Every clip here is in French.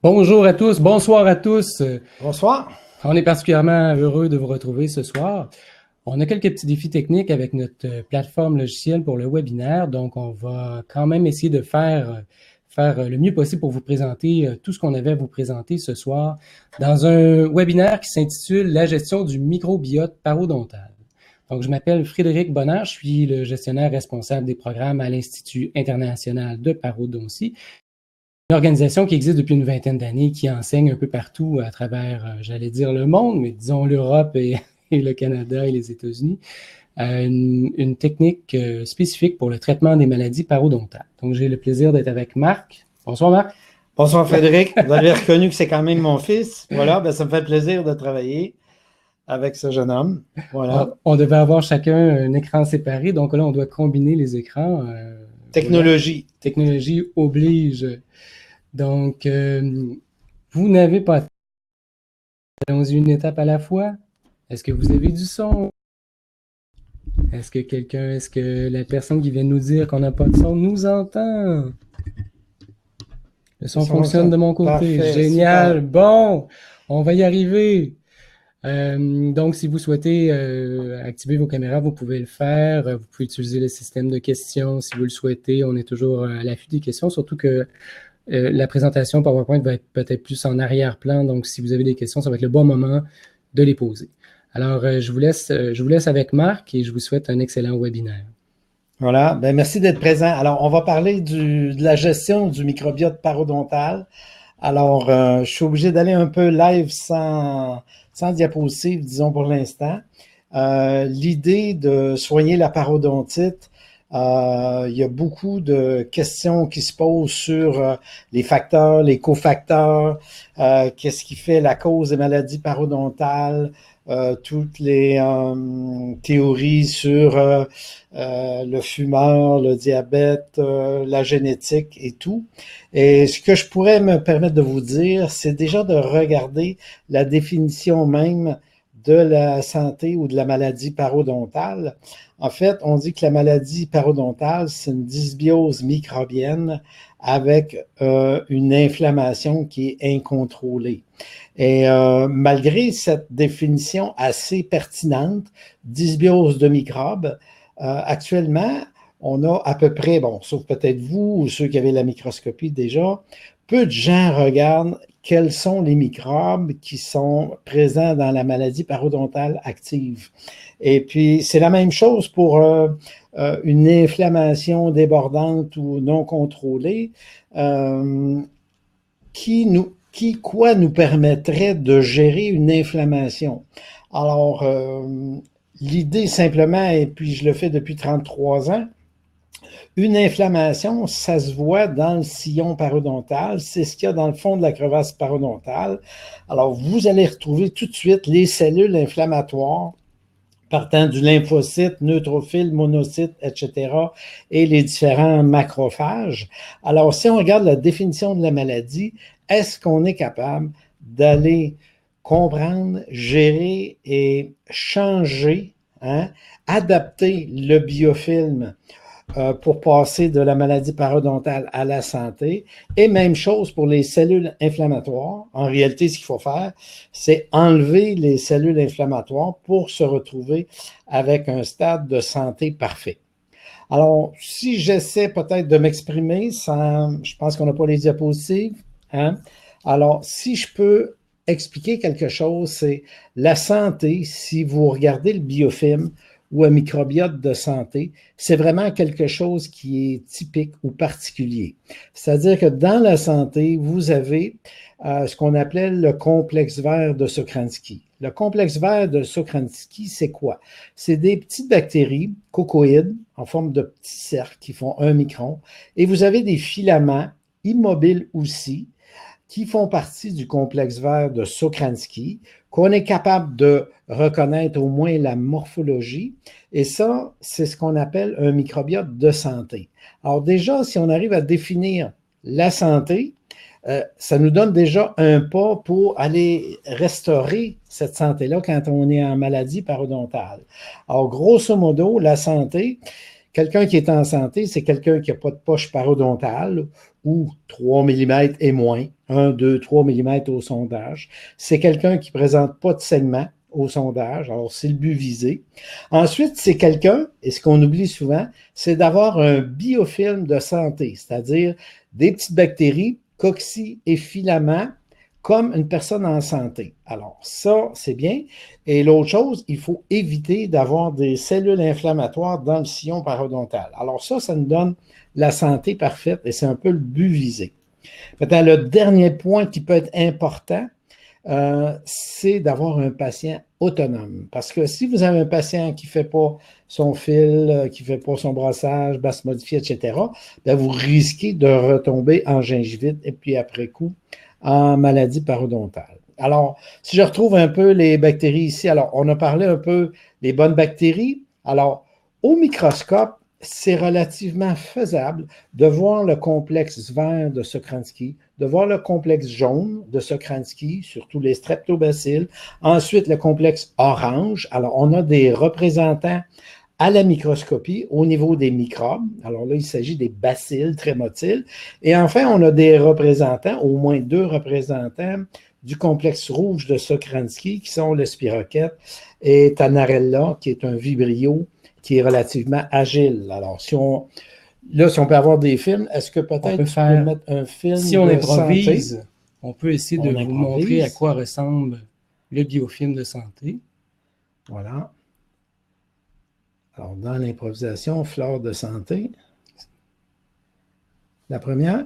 Bonjour à tous, bonsoir à tous. Bonsoir. On est particulièrement heureux de vous retrouver ce soir. On a quelques petits défis techniques avec notre plateforme logicielle pour le webinaire, donc on va quand même essayer de faire le mieux possible pour vous présenter tout ce qu'on avait à vous présenter ce soir dans un webinaire qui s'intitule La gestion du microbiote parodontal. Donc, je m'appelle Frédéric Bonheur, je suis le gestionnaire responsable des programmes à l'Institut international de parodontie, une organisation qui existe depuis une vingtaine d'années, qui enseigne un peu partout à travers, j'allais dire le monde, mais disons l'Europe et, et le Canada et les États-Unis, une technique spécifique pour le traitement des maladies parodontales. Donc, j'ai le plaisir d'être avec Marc. Bonsoir, Marc. Bonsoir Frédéric. Vous avez reconnu que c'est quand même mon fils. Voilà, ben, ça me fait plaisir de travailler avec ce jeune homme. Voilà. On devait avoir chacun un écran séparé, donc là, on doit combiner les écrans. Voilà. Technologie. Technologie oblige. Donc, vous n'avez pas... Allons-y une étape à la fois. Est-ce que vous avez du son? Est-ce que la personne qui vient de nous dire qu'on n'a pas de son nous entend? Le son Ça fonctionne de fonctionne. mon côté. Parfait, Génial. super. Bon, on va y arriver. Donc, si vous souhaitez activer vos caméras, vous pouvez le faire. Vous pouvez utiliser le système de questions si vous le souhaitez. On est toujours à l'affût des questions, surtout que la présentation PowerPoint va être peut-être plus en arrière-plan. Donc, si vous avez des questions, ça va être le bon moment de les poser. Alors, je vous laisse avec Marc et je vous souhaite un excellent webinaire. Voilà. Ben, merci d'être présent. Alors, on va parler de la gestion du microbiote parodontal. Alors, je suis obligé d'aller un peu live sans diapositive, disons pour l'instant. L'idée de soigner la parodontite, il y a beaucoup de questions qui se posent sur les facteurs, les cofacteurs, qu'est-ce qui fait la cause des maladies parodontales, toutes les théories sur le fumeur, le diabète, la génétique et tout. Et ce que je pourrais me permettre de vous dire, c'est déjà de regarder la définition même de la santé ou de la maladie parodontale. En fait, on dit que la maladie parodontale, c'est une dysbiose microbienne avec une inflammation qui est incontrôlée. Et malgré cette définition assez pertinente, dysbiose de microbes, actuellement, on a à peu près, bon, sauf peut-être vous ou ceux qui avaient la microscopie déjà, peu de gens regardent quels sont les microbes qui sont présents dans la maladie parodontale active. Et puis, c'est la même chose pour une inflammation débordante ou non contrôlée quoi nous permettrait de gérer une inflammation. Alors, l'idée simplement, et puis je le fais depuis 33 ans, une inflammation, ça se voit dans le sillon parodontal, c'est ce qu'il y a dans le fond de la crevasse parodontale. Alors, vous allez retrouver tout de suite les cellules inflammatoires partant du lymphocyte, neutrophile, monocyte, etc., et les différents macrophages. Alors, si on regarde la définition de la maladie, est-ce qu'on est capable d'aller comprendre, gérer et changer, adapter le biofilm pour passer de la maladie parodontale à la santé. Et même chose pour les cellules inflammatoires. En réalité, ce qu'il faut faire, c'est enlever les cellules inflammatoires pour se retrouver avec un stade de santé parfait. Alors, si j'essaie peut-être de m'exprimer sans, je pense qu'on n'a pas les diapositives, hein? Alors, si je peux expliquer quelque chose, c'est la santé, si vous regardez le biofilm ou un microbiote de santé, c'est vraiment quelque chose qui est typique ou particulier. C'est-à-dire que dans la santé, vous avez ce qu'on appelait le complexe vert de Sokransky. Le complexe vert de Sokransky, c'est quoi? C'est des petites bactéries cocoïdes en forme de petits cercles qui font 1 micron et vous avez des filaments immobiles aussi qui font partie du complexe vert de Sokransky, qu'on est capable de reconnaître au moins la morphologie. Et ça, c'est ce qu'on appelle un microbiote de santé. Alors déjà, si on arrive à définir la santé, ça nous donne déjà un pas pour aller restaurer cette santé-là quand on est en maladie parodontale. Alors, grosso modo, la santé, quelqu'un qui est en santé, c'est quelqu'un qui n'a pas de poche parodontale ou 3 mm et moins, 1, 2, 3 mm au sondage. C'est quelqu'un qui ne présente pas de saignement au sondage, alors c'est le but visé. Ensuite, c'est quelqu'un, et ce qu'on oublie souvent, c'est d'avoir un biofilm de santé, c'est-à-dire des petites bactéries, cocci et filaments, comme une personne en santé. Alors, ça, c'est bien. Et l'autre chose, il faut éviter d'avoir des cellules inflammatoires dans le sillon parodontal. Alors ça nous donne la santé parfaite et c'est un peu le but visé. Maintenant, le dernier point qui peut être important, c'est d'avoir un patient autonome. Parce que si vous avez un patient qui ne fait pas son fil, qui ne fait pas son brossage, basse modifiée, etc., bien, vous risquez de retomber en gingivite et puis après coup, en maladie parodontale. Alors, si je retrouve un peu les bactéries ici, alors on a parlé un peu des bonnes bactéries. Alors, au microscope, c'est relativement faisable de voir le complexe vert de Sokransky, de voir le complexe jaune de Sokransky, surtout les streptobacilles. Ensuite, le complexe orange. Alors, on a des représentants à la microscopie au niveau des microbes. Alors là, il s'agit des bacilles trémotiles. Et enfin, on a des représentants, au moins 2 représentants du complexe rouge de Sokransky, qui sont le spirochète et Tanarella, qui est un vibrio qui est relativement agile. Alors, si on peut avoir des films, est-ce que On peut-être peut tu peux faire, mettre un si film on de santé? improvise, on peut essayer de On vous montrer à improvise. quoi ressemble le biofilm de santé. Voilà. Alors, dans l'improvisation, flore de santé. La première.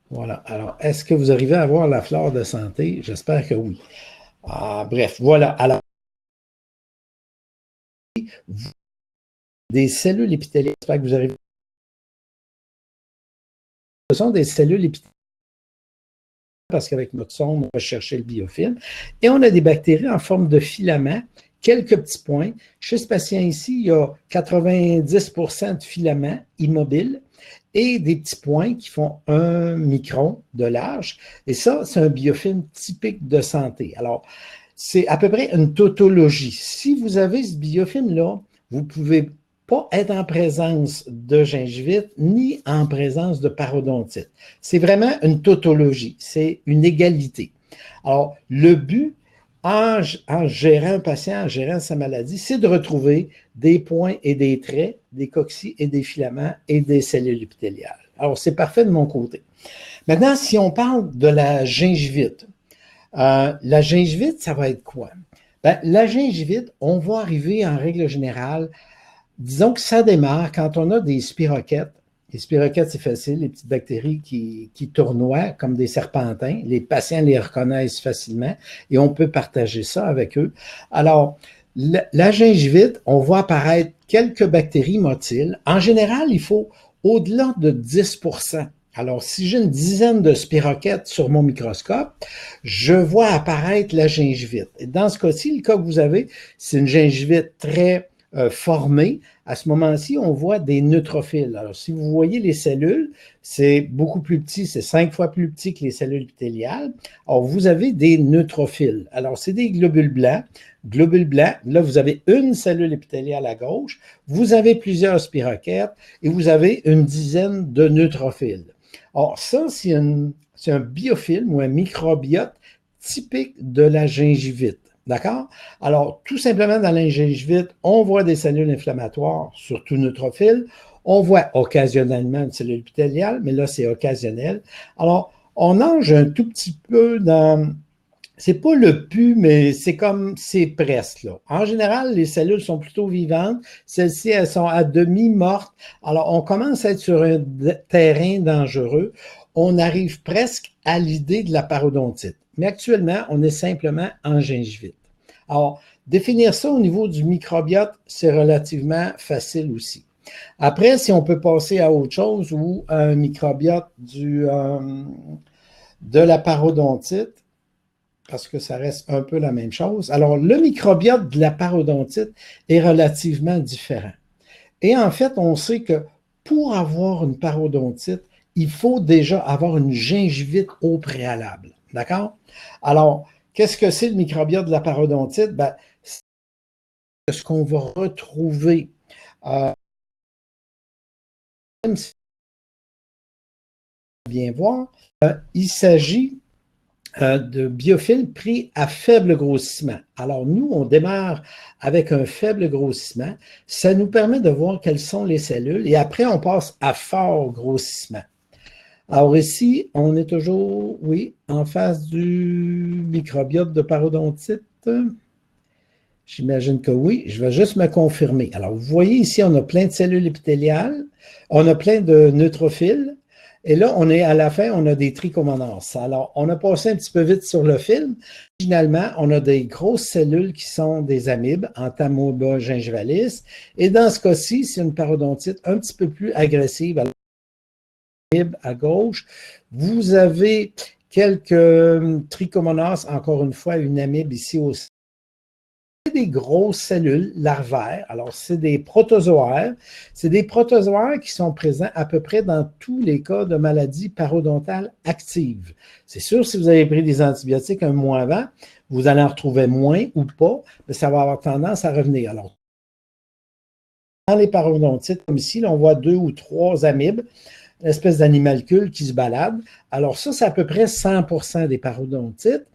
Voilà. Alors, est-ce que vous arrivez à voir la flore de santé? J'espère que oui. Bref, voilà. Alors, des cellules épithéliales, j'espère que vous arrivez. Ce sont des cellules épithéliales parce qu'avec notre sonde, on va chercher le biofilm. Et on a des bactéries en forme de filaments, quelques petits points. Chez ce patient ici, il y a 90% de filaments immobiles et des petits points qui font 1 micron de large. Et ça, c'est un biofilm typique de santé. Alors, c'est à peu près une tautologie. Si vous avez ce biofilm-là, vous ne pouvez pas être en présence de gingivite ni en présence de parodontite. C'est vraiment une tautologie, c'est une égalité. Alors, le but en gérant un patient, en gérant sa maladie, c'est de retrouver des points et des traits, des cocci et des filaments et des cellules épithéliales. Alors, c'est parfait de mon côté. Maintenant, si on parle de la gingivite, ça va être quoi? Ben, la gingivite, on va arriver en règle générale, disons que ça démarre quand on a des spirochètes. Les spirochètes, c'est facile, les petites bactéries qui tournoient comme des serpentins. Les patients les reconnaissent facilement et on peut partager ça avec eux. Alors, la gingivite, on voit apparaître quelques bactéries motiles. En général, il faut au-delà de 10%. Alors, si j'ai une dizaine de spirochètes sur mon microscope, je vois apparaître la gingivite. Et dans ce cas-ci, le cas que vous avez, c'est une gingivite très formée. À ce moment-ci, on voit des neutrophiles. Alors, si vous voyez les cellules, c'est beaucoup plus petit, c'est 5 fois plus petit que les cellules épithéliales. Alors, vous avez des neutrophiles. Alors, c'est des globules blancs. Globules blancs, là, vous avez une cellule épithéliale à gauche, vous avez plusieurs spirochètes et vous avez une dizaine de neutrophiles. Or, ça, c'est un biofilm ou un microbiote typique de la gingivite. D'accord? Alors, tout simplement, dans la gingivite, on voit des cellules inflammatoires, surtout neutrophiles. On voit occasionnellement une cellule épithéliale, mais là, c'est occasionnel. Alors, on nage un tout petit peu dans. C'est pas le pu, mais c'est presque là. En général, les cellules sont plutôt vivantes. Celles-ci, elles sont à demi mortes. Alors, on commence à être sur un terrain dangereux. On arrive presque à l'idée de la parodontite. Mais actuellement, on est simplement en gingivite. Alors, définir ça au niveau du microbiote, c'est relativement facile aussi. Après, si on peut passer à autre chose ou à un microbiote de la parodontite, parce que ça reste un peu la même chose. Alors, le microbiote de la parodontite est relativement différent. Et en fait, on sait que pour avoir une parodontite, il faut déjà avoir une gingivite au préalable. D'accord? Alors, qu'est-ce que c'est le microbiote de la parodontite? Ben, c'est ce qu'on va retrouver, même si bien voir, il s'agit de biofilms pris à faible grossissement. Alors, nous, on démarre avec un faible grossissement. Ça nous permet de voir quelles sont les cellules et après, on passe à fort grossissement. Alors ici, on est toujours, oui, en face du microbiote de parodontite. J'imagine que oui. Je vais juste me confirmer. Alors, vous voyez ici, on a plein de cellules épithéliales, on a plein de neutrophiles, et là, on est à la fin, on a des trichomonas. Alors, on a passé un petit peu vite sur le film. Finalement, on a des grosses cellules qui sont des amibes, Entamoeba gingivalis, et dans ce cas-ci, c'est une parodontite un petit peu plus agressive. Alors, à gauche, vous avez quelques trichomonas, encore une fois, une amibe ici aussi. Des grosses cellules larvaires. Alors, c'est des protozoaires. C'est des protozoaires qui sont présents à peu près dans tous les cas de maladies parodontales actives. C'est sûr, si vous avez pris des antibiotiques un mois avant, vous allez en retrouver moins ou pas, mais ça va avoir tendance à revenir. Alors, dans les parodontites, comme ici, là, on voit 2 ou 3 amibes, une espèce d'animalcule qui se balade. Alors ça, c'est à peu près 100% des parodontites.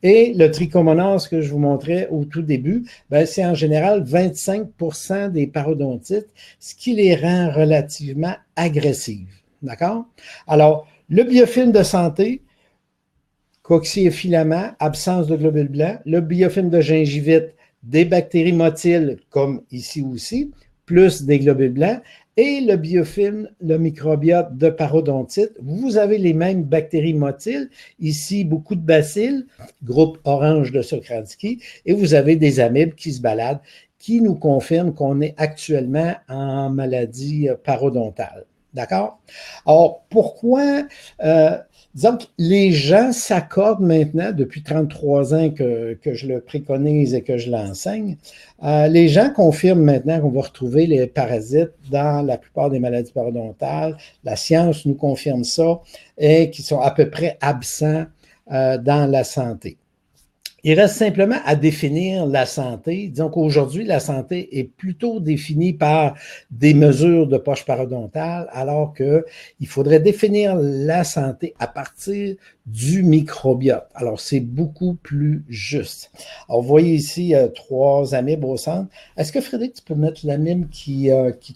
Et le trichomonas que je vous montrais au tout début, c'est en général 25% des parodontites, ce qui les rend relativement agressives. D'accord? Alors, le biofilm de santé, coccier-filament, absence de globules blancs, le biofilm de gingivite, des bactéries motiles, comme ici aussi, plus des globules blancs, et le biofilm, le microbiote de parodontite, vous avez les mêmes bactéries motiles, ici beaucoup de bacilles, groupe orange de Sokransky, et vous avez des amibes qui se baladent, qui nous confirment qu'on est actuellement en maladie parodontale. D'accord? Alors, pourquoi, disons que les gens s'accordent maintenant, depuis 33 ans que je le préconise et que je l'enseigne, les gens confirment maintenant qu'on va retrouver les parasites dans la plupart des maladies parodontales. La science nous confirme ça et qui sont à peu près absents dans la santé. Il reste simplement à définir la santé. Disons qu'aujourd'hui, la santé est plutôt définie par des mesures de poche parodontale, alors qu'il faudrait définir la santé à partir du microbiote. Alors, c'est beaucoup plus juste. Alors, vous voyez ici 3 amibes au centre. Est-ce que, Frédéric, tu peux mettre l'amibe qui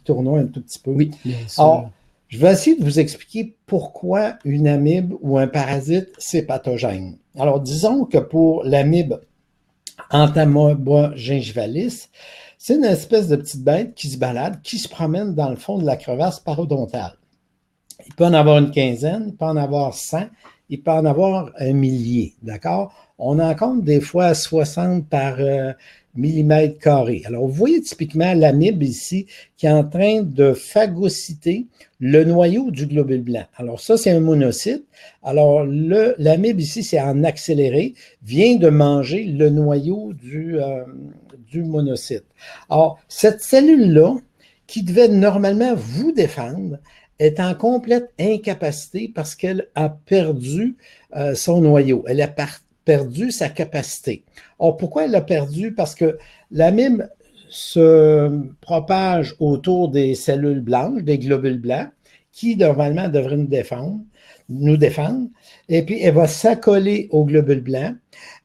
tournoie un tout petit peu? Oui, bien sûr. Alors, je vais essayer de vous expliquer pourquoi une amibe ou un parasite, c'est pathogène. Alors, disons que pour l'amibe Entamoeba gingivalis, c'est une espèce de petite bête qui se balade, qui se promène dans le fond de la crevasse parodontale. Il peut en avoir une quinzaine, il peut en avoir 100, il peut en avoir un millier, d'accord? On en compte des fois 60 par millimètre carré. Alors, vous voyez typiquement l'amibe ici qui est en train de phagocyter le noyau du globule blanc. Alors, ça, c'est un monocyte. Alors, l'amibe ici, c'est en accéléré, vient de manger le noyau du monocyte. Alors, cette cellule-là, qui devait normalement vous défendre, est en complète incapacité parce qu'elle a perdu son noyau. Elle a perdu sa capacité. Or, pourquoi elle l'a perdu? Parce que l'amibe se propage autour des cellules blanches, des globules blancs, qui normalement devraient nous défendre, et puis elle va s'accoler aux globules blancs.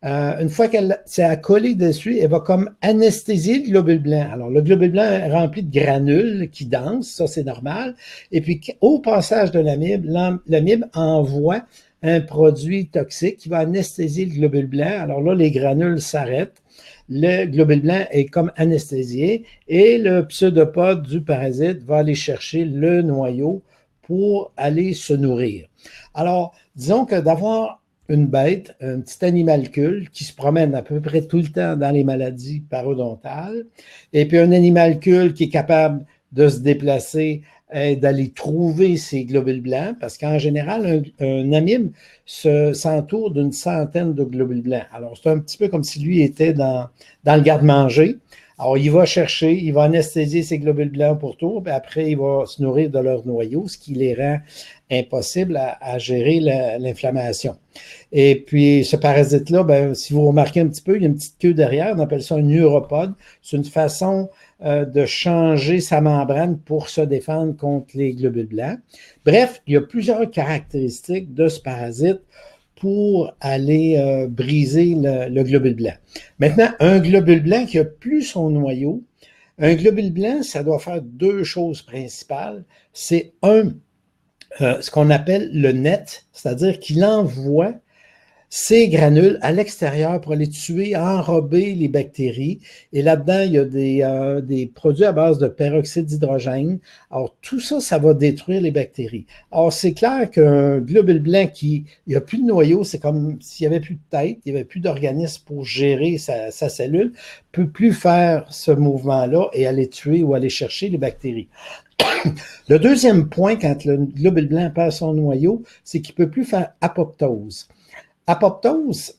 Une fois qu'elle s'est accolée dessus, elle va comme anesthésier le globule blanc. Alors, le globule blanc est rempli de granules qui dansent, ça c'est normal. Et puis, au passage de l'amibe, l'amibe envoie un produit toxique qui va anesthésier le globule blanc. Alors là, les granules s'arrêtent. Le globule blanc est comme anesthésié et le pseudopode du parasite va aller chercher le noyau pour aller se nourrir. Alors, disons que d'avoir une bête, un petit animalcule qui se promène à peu près tout le temps dans les maladies parodontales, et puis un animalcule qui est capable de se déplacer et d'aller trouver ces globules blancs, parce qu'en général, un amibe s'entoure d'une centaine de globules blancs. Alors, c'est un petit peu comme si lui était dans le garde-manger. Alors, il va chercher, il va anesthésier ces globules blancs pour tout, puis après, il va se nourrir de leur noyau, ce qui les rend impossibles à gérer l'inflammation. Et puis, ce parasite-là, ben, si vous remarquez un petit peu, il y a une petite queue derrière, on appelle ça un neuropode. C'est une façon de changer sa membrane pour se défendre contre les globules blancs. Bref, il y a plusieurs caractéristiques de ce parasite pour aller briser le globule blanc. Maintenant, un globule blanc qui n'a plus son noyau, un globule blanc, ça doit faire deux choses principales. C'est ce qu'on appelle le net, c'est-à-dire qu'il envoie ces granules à l'extérieur pour aller tuer, enrober les bactéries. Et là-dedans, il y a des produits à base de peroxyde d'hydrogène. Alors, tout ça, ça va détruire les bactéries. Alors, c'est clair qu'un globule blanc il n'y a plus de noyau, c'est comme s'il n'y avait plus de tête, il n'y avait plus d'organisme pour gérer sa cellule, ne peut plus faire ce mouvement-là et aller tuer ou aller chercher les bactéries. Le deuxième point, quand le globule blanc perd son noyau, c'est qu'il ne peut plus faire apoptose. Apoptose,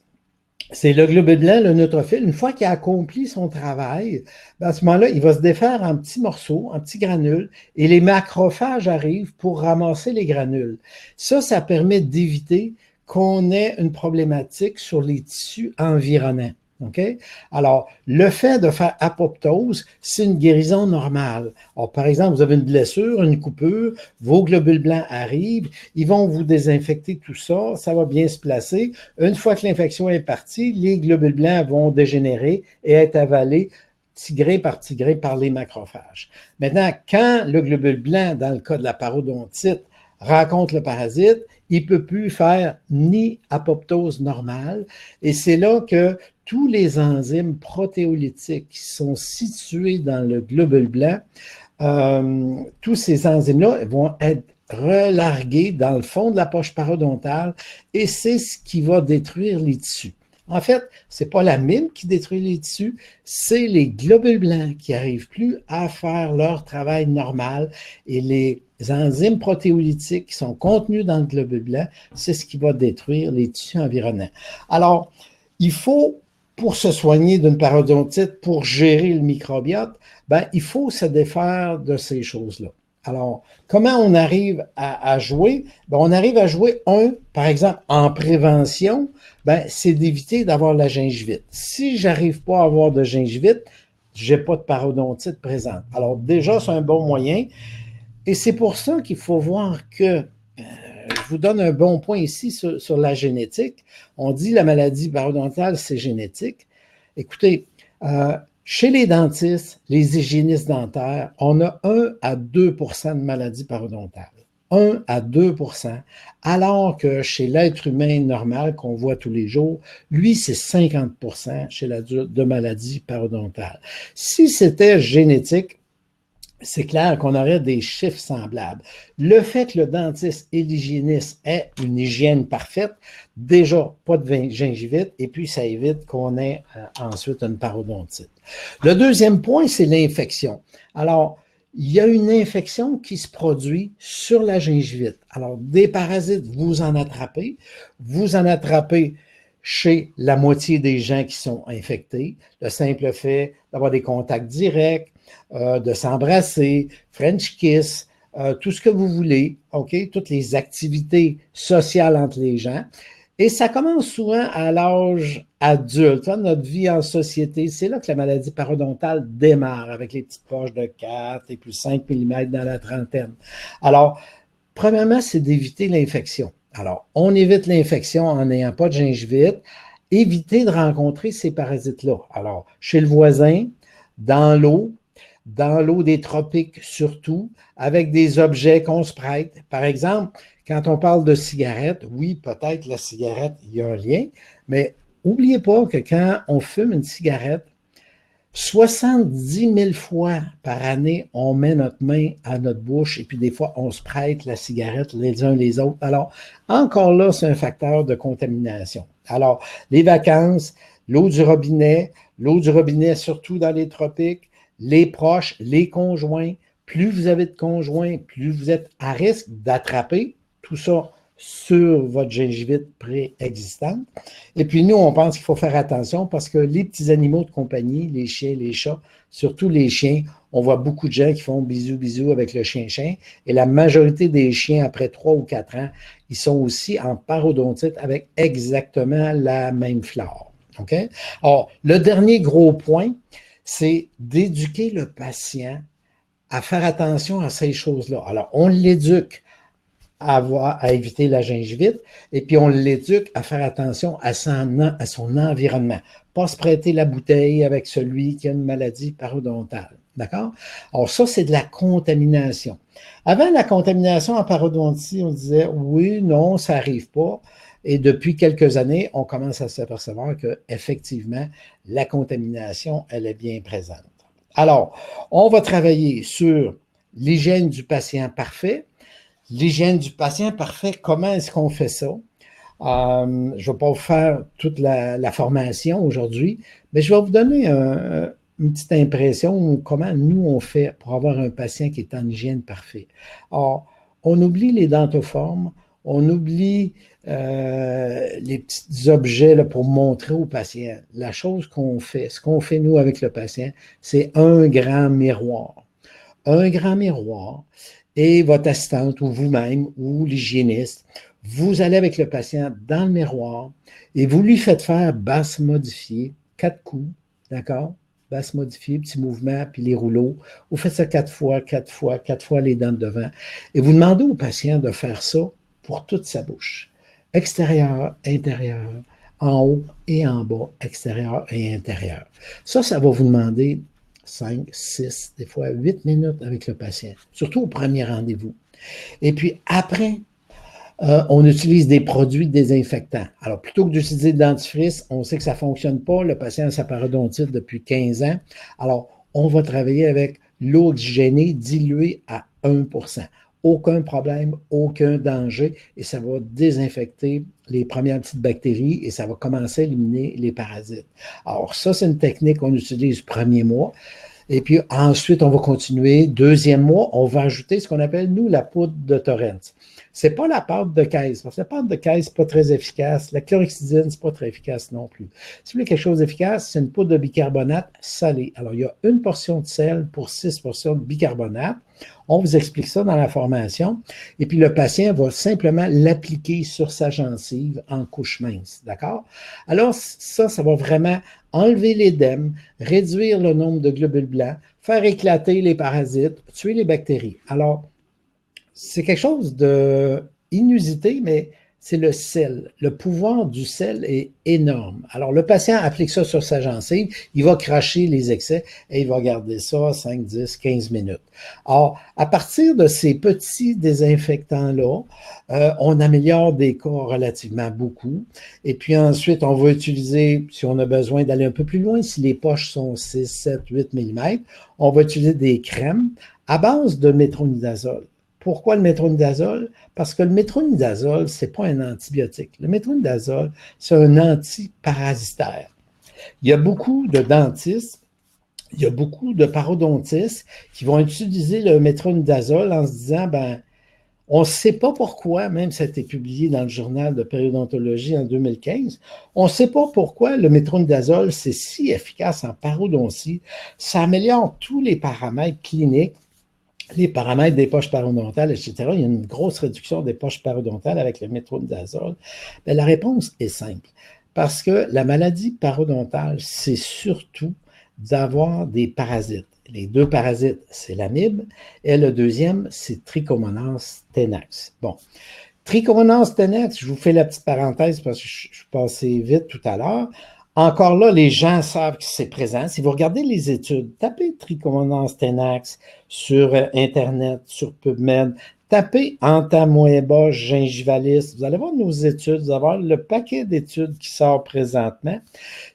c'est le globule blanc, le neutrophile. Une fois qu'il a accompli son travail, ben à ce moment-là, il va se défaire en petits morceaux, en petits granules, et les macrophages arrivent pour ramasser les granules. Ça permet d'éviter qu'on ait une problématique sur les tissus environnants. Okay? Alors, le fait de faire apoptose, c'est une guérison normale. Alors, par exemple, vous avez une blessure, une coupure, vos globules blancs arrivent, ils vont vous désinfecter tout ça, ça va bien se placer. Une fois que l'infection est partie, les globules blancs vont dégénérer et être avalés tigré par les macrophages. Maintenant, quand le globule blanc, dans le cas de la parodontite, rencontre le parasite, il ne peut plus faire ni apoptose normale. Et c'est là que tous les enzymes protéolytiques qui sont situés dans le globule blanc, tous ces enzymes-là vont être relargués dans le fond de la poche parodontale et c'est ce qui va détruire les tissus. En fait, ce n'est pas la mine qui détruit les tissus, c'est les globules blancs qui n'arrivent plus à faire leur travail normal et les enzymes protéolytiques qui sont contenus dans le globule blanc, c'est ce qui va détruire les tissus environnants. Alors, il faut, pour se soigner d'une parodontite, pour gérer le microbiote, ben, il faut se défaire de ces choses-là. Alors, comment on arrive à jouer? Ben, on arrive à jouer, par exemple, en prévention, ben, c'est d'éviter d'avoir la gingivite. Si je n'arrive pas à avoir de gingivite, je n'ai pas de parodontite présente. Alors, déjà, c'est un bon moyen. Et c'est pour ça qu'il faut voir que, je vous donne un bon point ici sur la génétique. On dit la maladie parodontale, c'est génétique. Écoutez, chez les dentistes, les hygiénistes dentaires, on a 1 à 2 de maladies parodontales. 1 à 2 alors que chez l'être humain normal qu'on voit tous les jours, lui, c'est 50 chez l'adulte de maladies parodontales. Si c'était génétique, c'est clair qu'on aurait des chiffres semblables. Le fait que le dentiste et l'hygiéniste aient une hygiène parfaite, déjà pas de gingivite, et puis ça évite qu'on ait ensuite une parodontite. Le deuxième point, c'est l'infection. Alors, il y a une infection qui se produit sur la gingivite. Alors, des parasites, vous en attrapez chez la moitié des gens qui sont infectés. Le simple fait d'avoir des contacts directs, de s'embrasser, French kiss, tout ce que vous voulez, OK? Toutes les activités sociales entre les gens. Et ça commence souvent à l'âge adulte, notre vie en société. C'est là que la maladie parodontale démarre avec les petites poches de 4 et plus 5 mm dans la trentaine. Alors, premièrement, c'est d'éviter l'infection. Alors, on évite l'infection en n'ayant pas de gingivite. Éviter de rencontrer ces parasites-là. Alors, chez le voisin, dans l'eau des tropiques surtout, avec des objets qu'on se prête. Par exemple, quand on parle de cigarette, oui, peut-être la cigarette, il y a un lien, mais n'oubliez pas que quand on fume une cigarette, 70 000 fois par année, on met notre main à notre bouche et puis des fois, on se prête la cigarette les uns les autres. Alors, encore là, c'est un facteur de contamination. Alors, les vacances, l'eau du robinet surtout dans les tropiques, les proches, les conjoints, plus vous avez de conjoints, plus vous êtes à risque d'attraper tout ça sur votre gingivite préexistante. Et puis nous, on pense qu'il faut faire attention parce que les petits animaux de compagnie, les chiens, les chats, surtout les chiens, on voit beaucoup de gens qui font bisous, bisous avec le chien-chien. Et la majorité des chiens, après 3 ou 4 ans, ils sont aussi en parodontite avec exactement la même flore. OK? Alors, le dernier gros point, c'est d'éduquer le patient à faire attention à ces choses-là. Alors, on l'éduque à éviter la gingivite et puis on l'éduque à faire attention à son environnement. Pas se prêter la bouteille avec celui qui a une maladie parodontale. D'accord? Alors, ça, c'est de la contamination. Avant la contamination en parodontie, on disait oui, non, ça n'arrive pas. Et depuis quelques années, on commence à s'apercevoir qu'effectivement, la contamination, elle est bien présente. Alors, on va travailler sur l'hygiène du patient parfait. L'hygiène du patient parfait, comment est-ce qu'on fait ça? Je ne vais pas vous faire toute la formation aujourd'hui, mais je vais vous donner une petite impression de comment nous on fait pour avoir un patient qui est en hygiène parfait. Alors, on oublie les dentoformes, on oublie les petits objets là, pour montrer au patient. La chose qu'on fait, ce qu'on fait nous avec le patient, c'est un grand miroir. Un grand miroir et votre assistante ou vous-même ou l'hygiéniste, vous allez avec le patient dans le miroir et vous lui faites faire basse modifiée, 4 coups, d'accord? Basse modifiée, petit mouvement, puis les rouleaux. Vous faites ça 4 fois, 4 fois, 4 fois les dents de devant. Et vous demandez au patient de faire ça pour toute sa bouche. Extérieur, intérieur, en haut et en bas, extérieur et intérieur. Ça va vous demander 5, 6, des fois 8 minutes avec le patient, surtout au premier rendez-vous. Et puis après, on utilise des produits désinfectants. Alors, plutôt que d'utiliser le dentifrice, on sait que ça ne fonctionne pas. Le patient a sa parodontite depuis 15 ans. Alors, on va travailler avec l'eau oxygénée diluée à 1%. Aucun problème, aucun danger, et ça va désinfecter les premières petites bactéries et ça va commencer à éliminer les parasites. Alors, ça, c'est une technique qu'on utilise le premier mois. Et puis ensuite, on va continuer. Deuxième mois, on va ajouter ce qu'on appelle, nous, la poudre de Torrens. Ce n'est pas la pâte de caisse, parce que la pâte de caisse, ce n'est pas très efficace. La chlorhexidine, ce n'est pas très efficace non plus. Si vous voulez quelque chose d'efficace, c'est une poudre de bicarbonate salée. Alors, il y a 1 portion de sel pour 6 portions de bicarbonate. On vous explique ça dans la formation. Et puis, le patient va simplement l'appliquer sur sa gencive en couche mince. D'accord? Alors, ça va vraiment enlever l'édème, réduire le nombre de globules blancs, faire éclater les parasites, tuer les bactéries. Alors, c'est quelque chose d'inusité, mais c'est le sel. Le pouvoir du sel est énorme. Alors, le patient applique ça sur sa gencive, il va cracher les excès et il va garder ça 5, 10, 15 minutes. Alors, à partir de ces petits désinfectants-là, on améliore des cas relativement beaucoup. Et puis ensuite, on va utiliser, si on a besoin d'aller un peu plus loin, si les poches sont 6, 7, 8 mm, on va utiliser des crèmes à base de métronidazole. Pourquoi le métronidazole? Parce que le métronidazole, ce n'est pas un antibiotique. Le métronidazole, c'est un antiparasitaire. Il y a beaucoup de dentistes, il y a beaucoup de parodontistes qui vont utiliser le métronidazole en se disant, ben, on ne sait pas pourquoi, même ça a été publié dans le journal de périodontologie en 2015, on ne sait pas pourquoi le métronidazole, c'est si efficace en parodontie. Ça améliore tous les paramètres cliniques, les paramètres des poches parodontales, etc. Il y a une grosse réduction des poches parodontales avec le métronidazole. Mais la réponse est simple. Parce que la maladie parodontale, c'est surtout d'avoir des parasites. Les 2 parasites, c'est l'amibe, et le deuxième, c'est Trichomonas tenax. Bon, Trichomonas tenax, je vous fais la petite parenthèse parce que je suis passé vite tout à l'heure. Encore là, les gens savent que c'est présent. Si vous regardez les études, tapez Trichomonas tenax sur Internet, sur PubMed, tapez entamoeba gingivalis. Vous allez voir nos études, vous allez voir le paquet d'études qui sort présentement.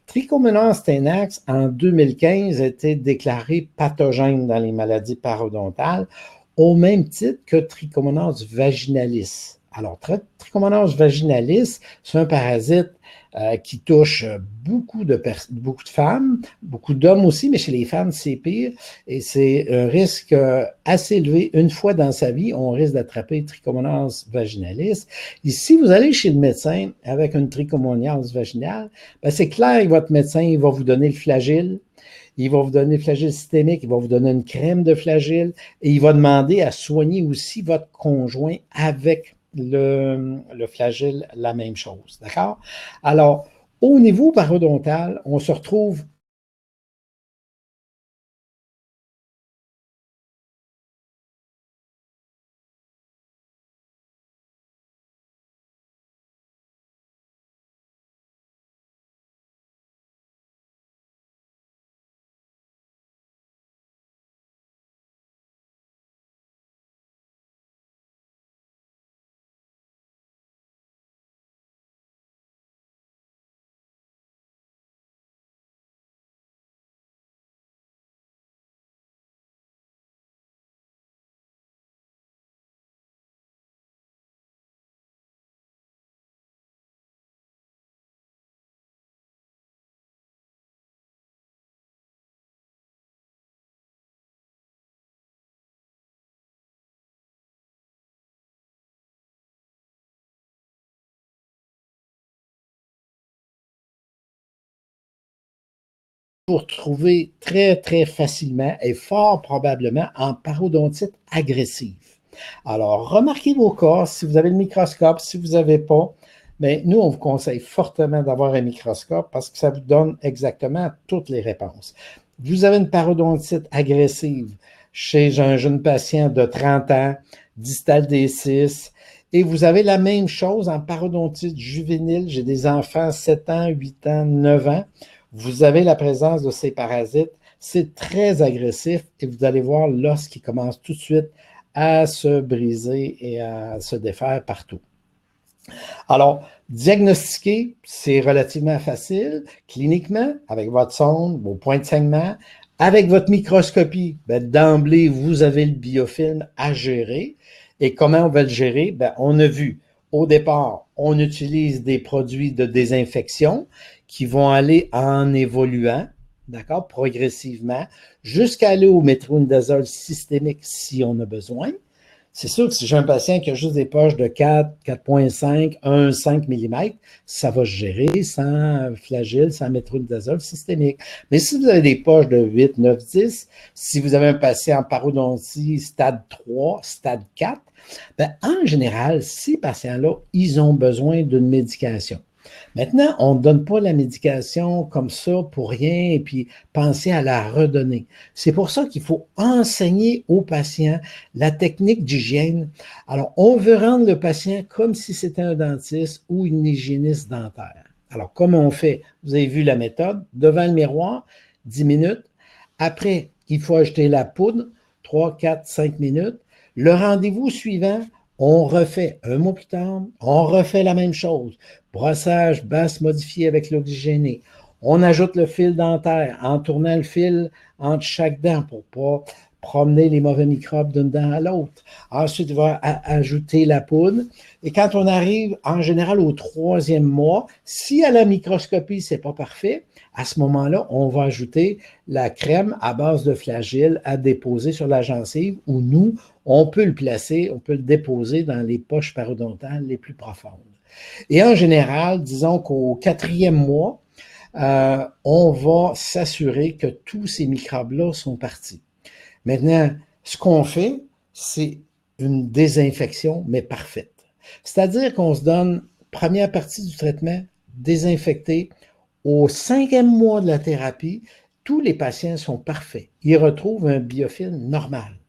Trichomonas tenax, en 2015, a été déclaré pathogène dans les maladies parodontales, au même titre que Trichomonas vaginalis. Alors, Trichomonas vaginalis, c'est un parasite qui touche beaucoup de femmes, beaucoup d'hommes aussi, mais chez les femmes, c'est pire. Et c'est un risque assez élevé. Une fois dans sa vie, on risque d'attraper Trichomonas vaginalis. Et si vous allez chez le médecin avec une Trichomonas vaginale, ben c'est clair que votre médecin il va vous donner le flagelle. Il va vous donner le flagelle systémique, il va vous donner une crème de flagelle et il va demander à soigner aussi votre conjoint avec le flagelle, la même chose. D'accord? Alors, au niveau parodontal, on se retrouve pour trouver très, très facilement et fort probablement en parodontite agressive. Alors, remarquez vos cas, si vous avez le microscope, si vous n'avez pas, mais nous, on vous conseille fortement d'avoir un microscope parce que ça vous donne exactement toutes les réponses. Vous avez une parodontite agressive chez un jeune patient de 30 ans, distal des 6, et vous avez la même chose en parodontite juvénile. J'ai des enfants 7 ans, 8 ans, 9 ans. Vous avez la présence de ces parasites. C'est très agressif et vous allez voir l'os qui commence tout de suite à se briser et à se défaire partout. Alors, diagnostiquer, c'est relativement facile. Cliniquement, avec votre sonde, vos points de saignement, avec votre microscopie, d'emblée, vous avez le biofilm à gérer. Et comment on va le gérer? On a vu, au départ, on utilise des produits de désinfection qui vont aller en évoluant, d'accord, progressivement, jusqu'à aller au métronidazole systémique si on a besoin. C'est sûr que si j'ai un patient qui a juste des poches de 4, 4,5, 1, 5 mm, ça va se gérer sans flagelle, sans métronidazole systémique. Mais si vous avez des poches de 8, 9, 10, si vous avez un patient en parodontie stade 3, stade 4, en général, ces patients-là, ils ont besoin d'une médication. Maintenant, on ne donne pas la médication comme ça pour rien et puis penser à la redonner. C'est pour ça qu'il faut enseigner aux patients la technique d'hygiène. Alors, on veut rendre le patient comme si c'était un dentiste ou une hygiéniste dentaire. Alors, comment on fait? Vous avez vu la méthode. Devant le miroir, 10 minutes. Après, il faut ajouter la poudre, 3, 4, 5 minutes. Le rendez-vous suivant, on refait un mois plus tard, on refait la même chose. Brossage basse modifié avec l'oxygéné. On ajoute le fil dentaire en tournant le fil entre chaque dent pour ne pas promener les mauvais microbes d'une dent à l'autre. Ensuite, on va ajouter la poudre. Et quand on arrive en général au 3e mois, si à la microscopie, ce n'est pas parfait, à ce moment-là, on va ajouter la crème à base de flagelle à déposer sur la gencive où nous, on peut le placer, on peut le déposer dans les poches parodontales les plus profondes. Et en général, disons qu'au 4e mois, on va s'assurer que tous ces microbes-là sont partis. Maintenant, ce qu'on fait, c'est une désinfection, mais parfaite. C'est-à-dire qu'on se donne, première partie du traitement, désinfecté. Au 5e mois de la thérapie, tous les patients sont parfaits. Ils retrouvent un biofilm normal,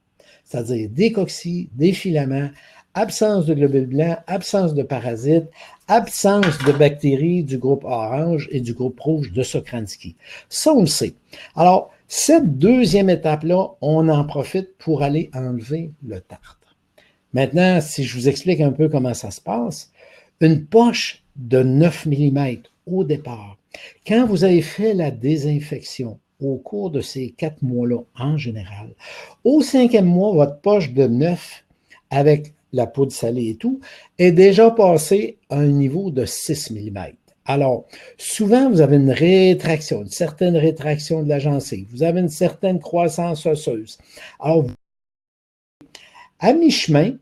c'est-à-dire des coccis, des filaments, absence de globules blancs, absence de parasites, absence de bactéries du groupe orange et du groupe rouge de Socransky. Ça, on le sait. Alors, cette deuxième étape-là, on en profite pour aller enlever le tartre. Maintenant, si je vous explique un peu comment ça se passe, une poche de 9 mm au départ, quand vous avez fait la désinfection au cours de ces 4 mois-là en général, au 5e mois, votre poche de 9 avec la poudre salée et tout, est déjà passée à un niveau de 6 mm. Alors, souvent, vous avez une certaine rétraction de la gencive. Vous avez une certaine croissance osseuse. Alors, à mi-chemin,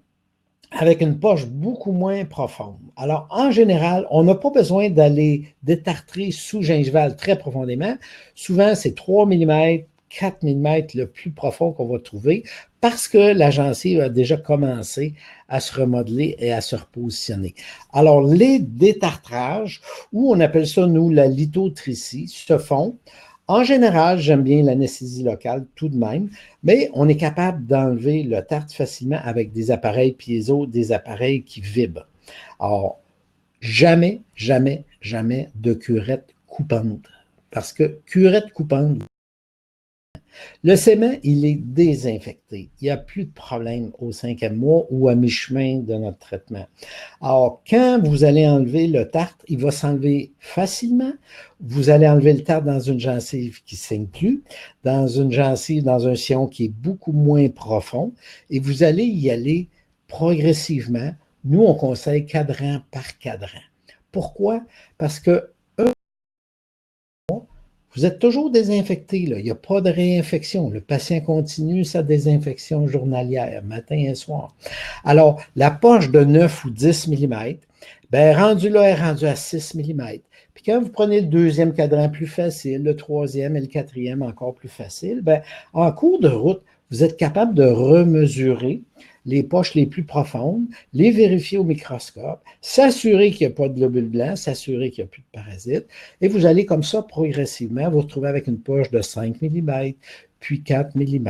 avec une poche beaucoup moins profonde. Alors, en général, on n'a pas besoin d'aller détartrer sous-gingivale très profondément. Souvent, c'est 3 mm, 4 mm le plus profond qu'on va trouver parce que la gencive a déjà commencé à se remodeler et à se repositionner. Alors, les détartrages, ou on appelle ça, nous, la lithotricie, se font. En général, j'aime bien l'anesthésie locale tout de même, mais on est capable d'enlever le tartre facilement avec des appareils piezo, des appareils qui vibrent. Alors, jamais, jamais, jamais de curette coupante. Parce que curette coupante, le sément, il est désinfecté. Il n'y a plus de problème au 5e mois ou à mi-chemin de notre traitement. Alors, quand vous allez enlever le tartre, il va s'enlever facilement. Vous allez enlever le tartre dans une gencive qui ne saigne plus, dans une gencive, dans un sillon qui est beaucoup moins profond, et vous allez y aller progressivement. Nous, on conseille cadran par cadran. Pourquoi? Parce que vous êtes toujours désinfecté, là. Il n'y a pas de réinfection. Le patient continue sa désinfection journalière, matin et soir. Alors, la poche de 9 ou 10 mm, ben, rendu là, est rendu à 6 mm. Puis quand vous prenez le deuxième cadran plus facile, le troisième et le quatrième encore plus facile, ben, en cours de route, vous êtes capable de remesurer les poches les plus profondes, les vérifier au microscope, s'assurer qu'il n'y a pas de globules blancs, s'assurer qu'il n'y a plus de parasites, et vous allez comme ça progressivement vous retrouver avec une poche de 5 mm, puis 4 mm.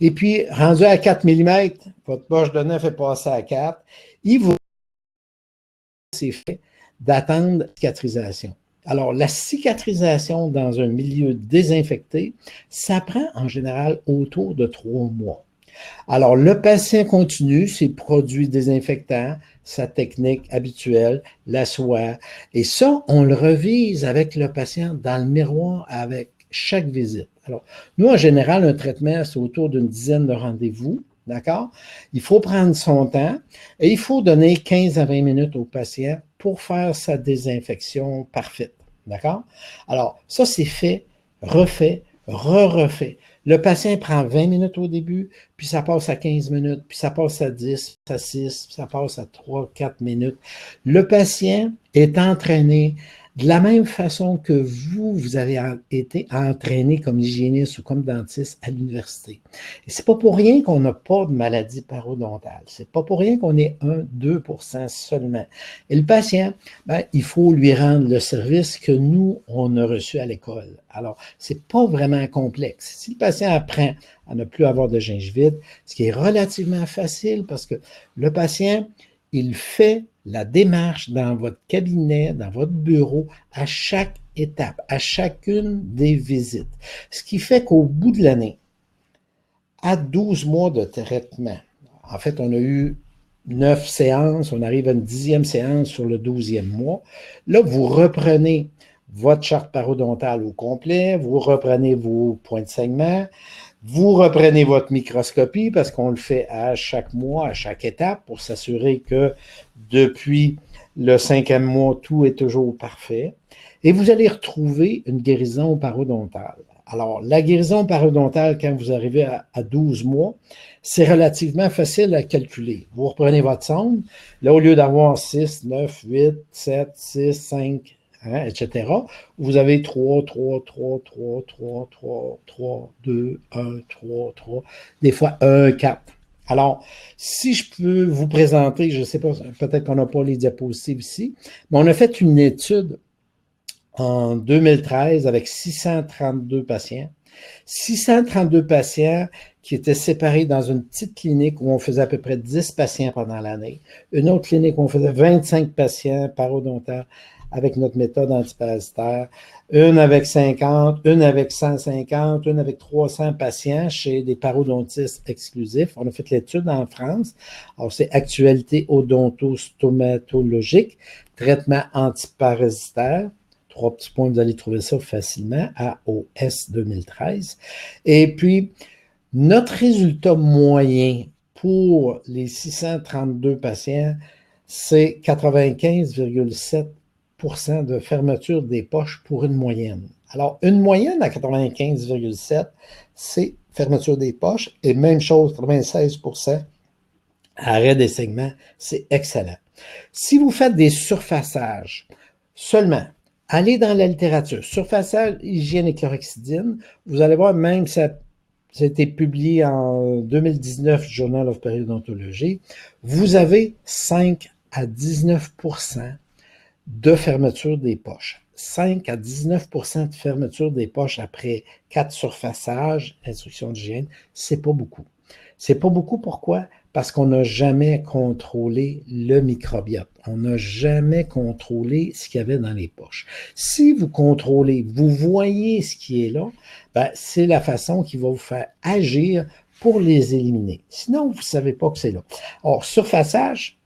Et puis, rendu à 4 mm, votre poche de 9 est passée à 4, il vous c'est fait d'attendre la cicatrisation. Alors, la cicatrisation dans un milieu désinfecté, ça prend en général autour de 3 mois. Alors, le patient continue ses produits désinfectants, sa technique habituelle, la soie, et ça, on le revise avec le patient dans le miroir avec chaque visite. Alors, nous, en général, un traitement, c'est autour d'une dizaine de rendez-vous, d'accord? Il faut prendre son temps et il faut donner 15 à 20 minutes au patient pour faire sa désinfection parfaite, d'accord? Alors, ça, c'est fait, refait, re-refait. Le patient prend 20 minutes au début, puis ça passe à 15 minutes, puis ça passe à 10, à 6, puis ça passe à 3, 4 minutes. Le patient est entraîné de la même façon que vous avez été entraîné comme hygiéniste ou comme dentiste à l'université. Et c'est pas pour rien qu'on n'a pas de maladie parodontale. C'est pas pour rien qu'on est 1-2% seulement. Et le patient, ben, il faut lui rendre le service que nous, on a reçu à l'école. Alors, c'est pas vraiment complexe. Si le patient apprend à ne plus avoir de gingivite, ce qui est relativement facile parce que le patient, il fait la démarche dans votre cabinet, dans votre bureau, à chaque étape, à chacune des visites. Ce qui fait qu'au bout de l'année, à 12 mois de traitement, en fait, on a eu 9 séances, on arrive à une 10e séance sur le 12e mois. Là, vous reprenez votre charte parodontale au complet, vous reprenez vos points de saignement, vous reprenez votre microscopie parce qu'on le fait à chaque mois, à chaque étape pour s'assurer que depuis le 5e mois, tout est toujours parfait. Et vous allez retrouver une guérison parodontale. Alors, la guérison parodontale, quand vous arrivez à 12 mois, c'est relativement facile à calculer. Vous reprenez votre sonde, là, au lieu d'avoir 6, 9, 8, 7, 6, 5, hein, etc., vous avez 3, 3, 3, 3, 3, 3, 3, 2, 1, 3, 3, des fois 1, 4. Alors, si je peux vous présenter, je ne sais pas, peut-être qu'on n'a pas les diapositives ici, mais on a fait une étude en 2013 avec 632 patients. 632 patients qui étaient séparés dans une petite clinique où on faisait à peu près 10 patients pendant l'année. Une autre clinique où on faisait 25 patients parodontaires avec notre méthode antiparasitaire. Une avec 50, une avec 150, une avec 300 patients chez des parodontistes exclusifs. On a fait l'étude en France. Alors, c'est actualité odonto-stomatologique, traitement antiparasitaire. 3 petits points, vous allez trouver ça facilement, AOS 2013. Et puis, notre résultat moyen pour les 632 patients, c'est 95,7% de fermeture des poches pour une moyenne. Alors, une moyenne à 95,7%, c'est fermeture des poches. Et même chose, 96%, arrêt des segments, c'est excellent. Si vous faites des surfaçages, seulement, allez dans la littérature, surfaçage, hygiène et chlorhexidine, vous allez voir, même ça a été publié en 2019, Journal of Periodontology, vous avez 5 à 19% de fermeture des poches. 5 à 19% de fermeture des poches après 4 surfaçages, instructions d'hygiène, c'est pas beaucoup. C'est pas beaucoup, pourquoi? Parce qu'on n'a jamais contrôlé le microbiote. On n'a jamais contrôlé ce qu'il y avait dans les poches. Si vous contrôlez, vous voyez ce qui est là, ben, c'est la façon qui va vous faire agir pour les éliminer. Sinon, vous ne savez pas que c'est là. Or, surfaçage,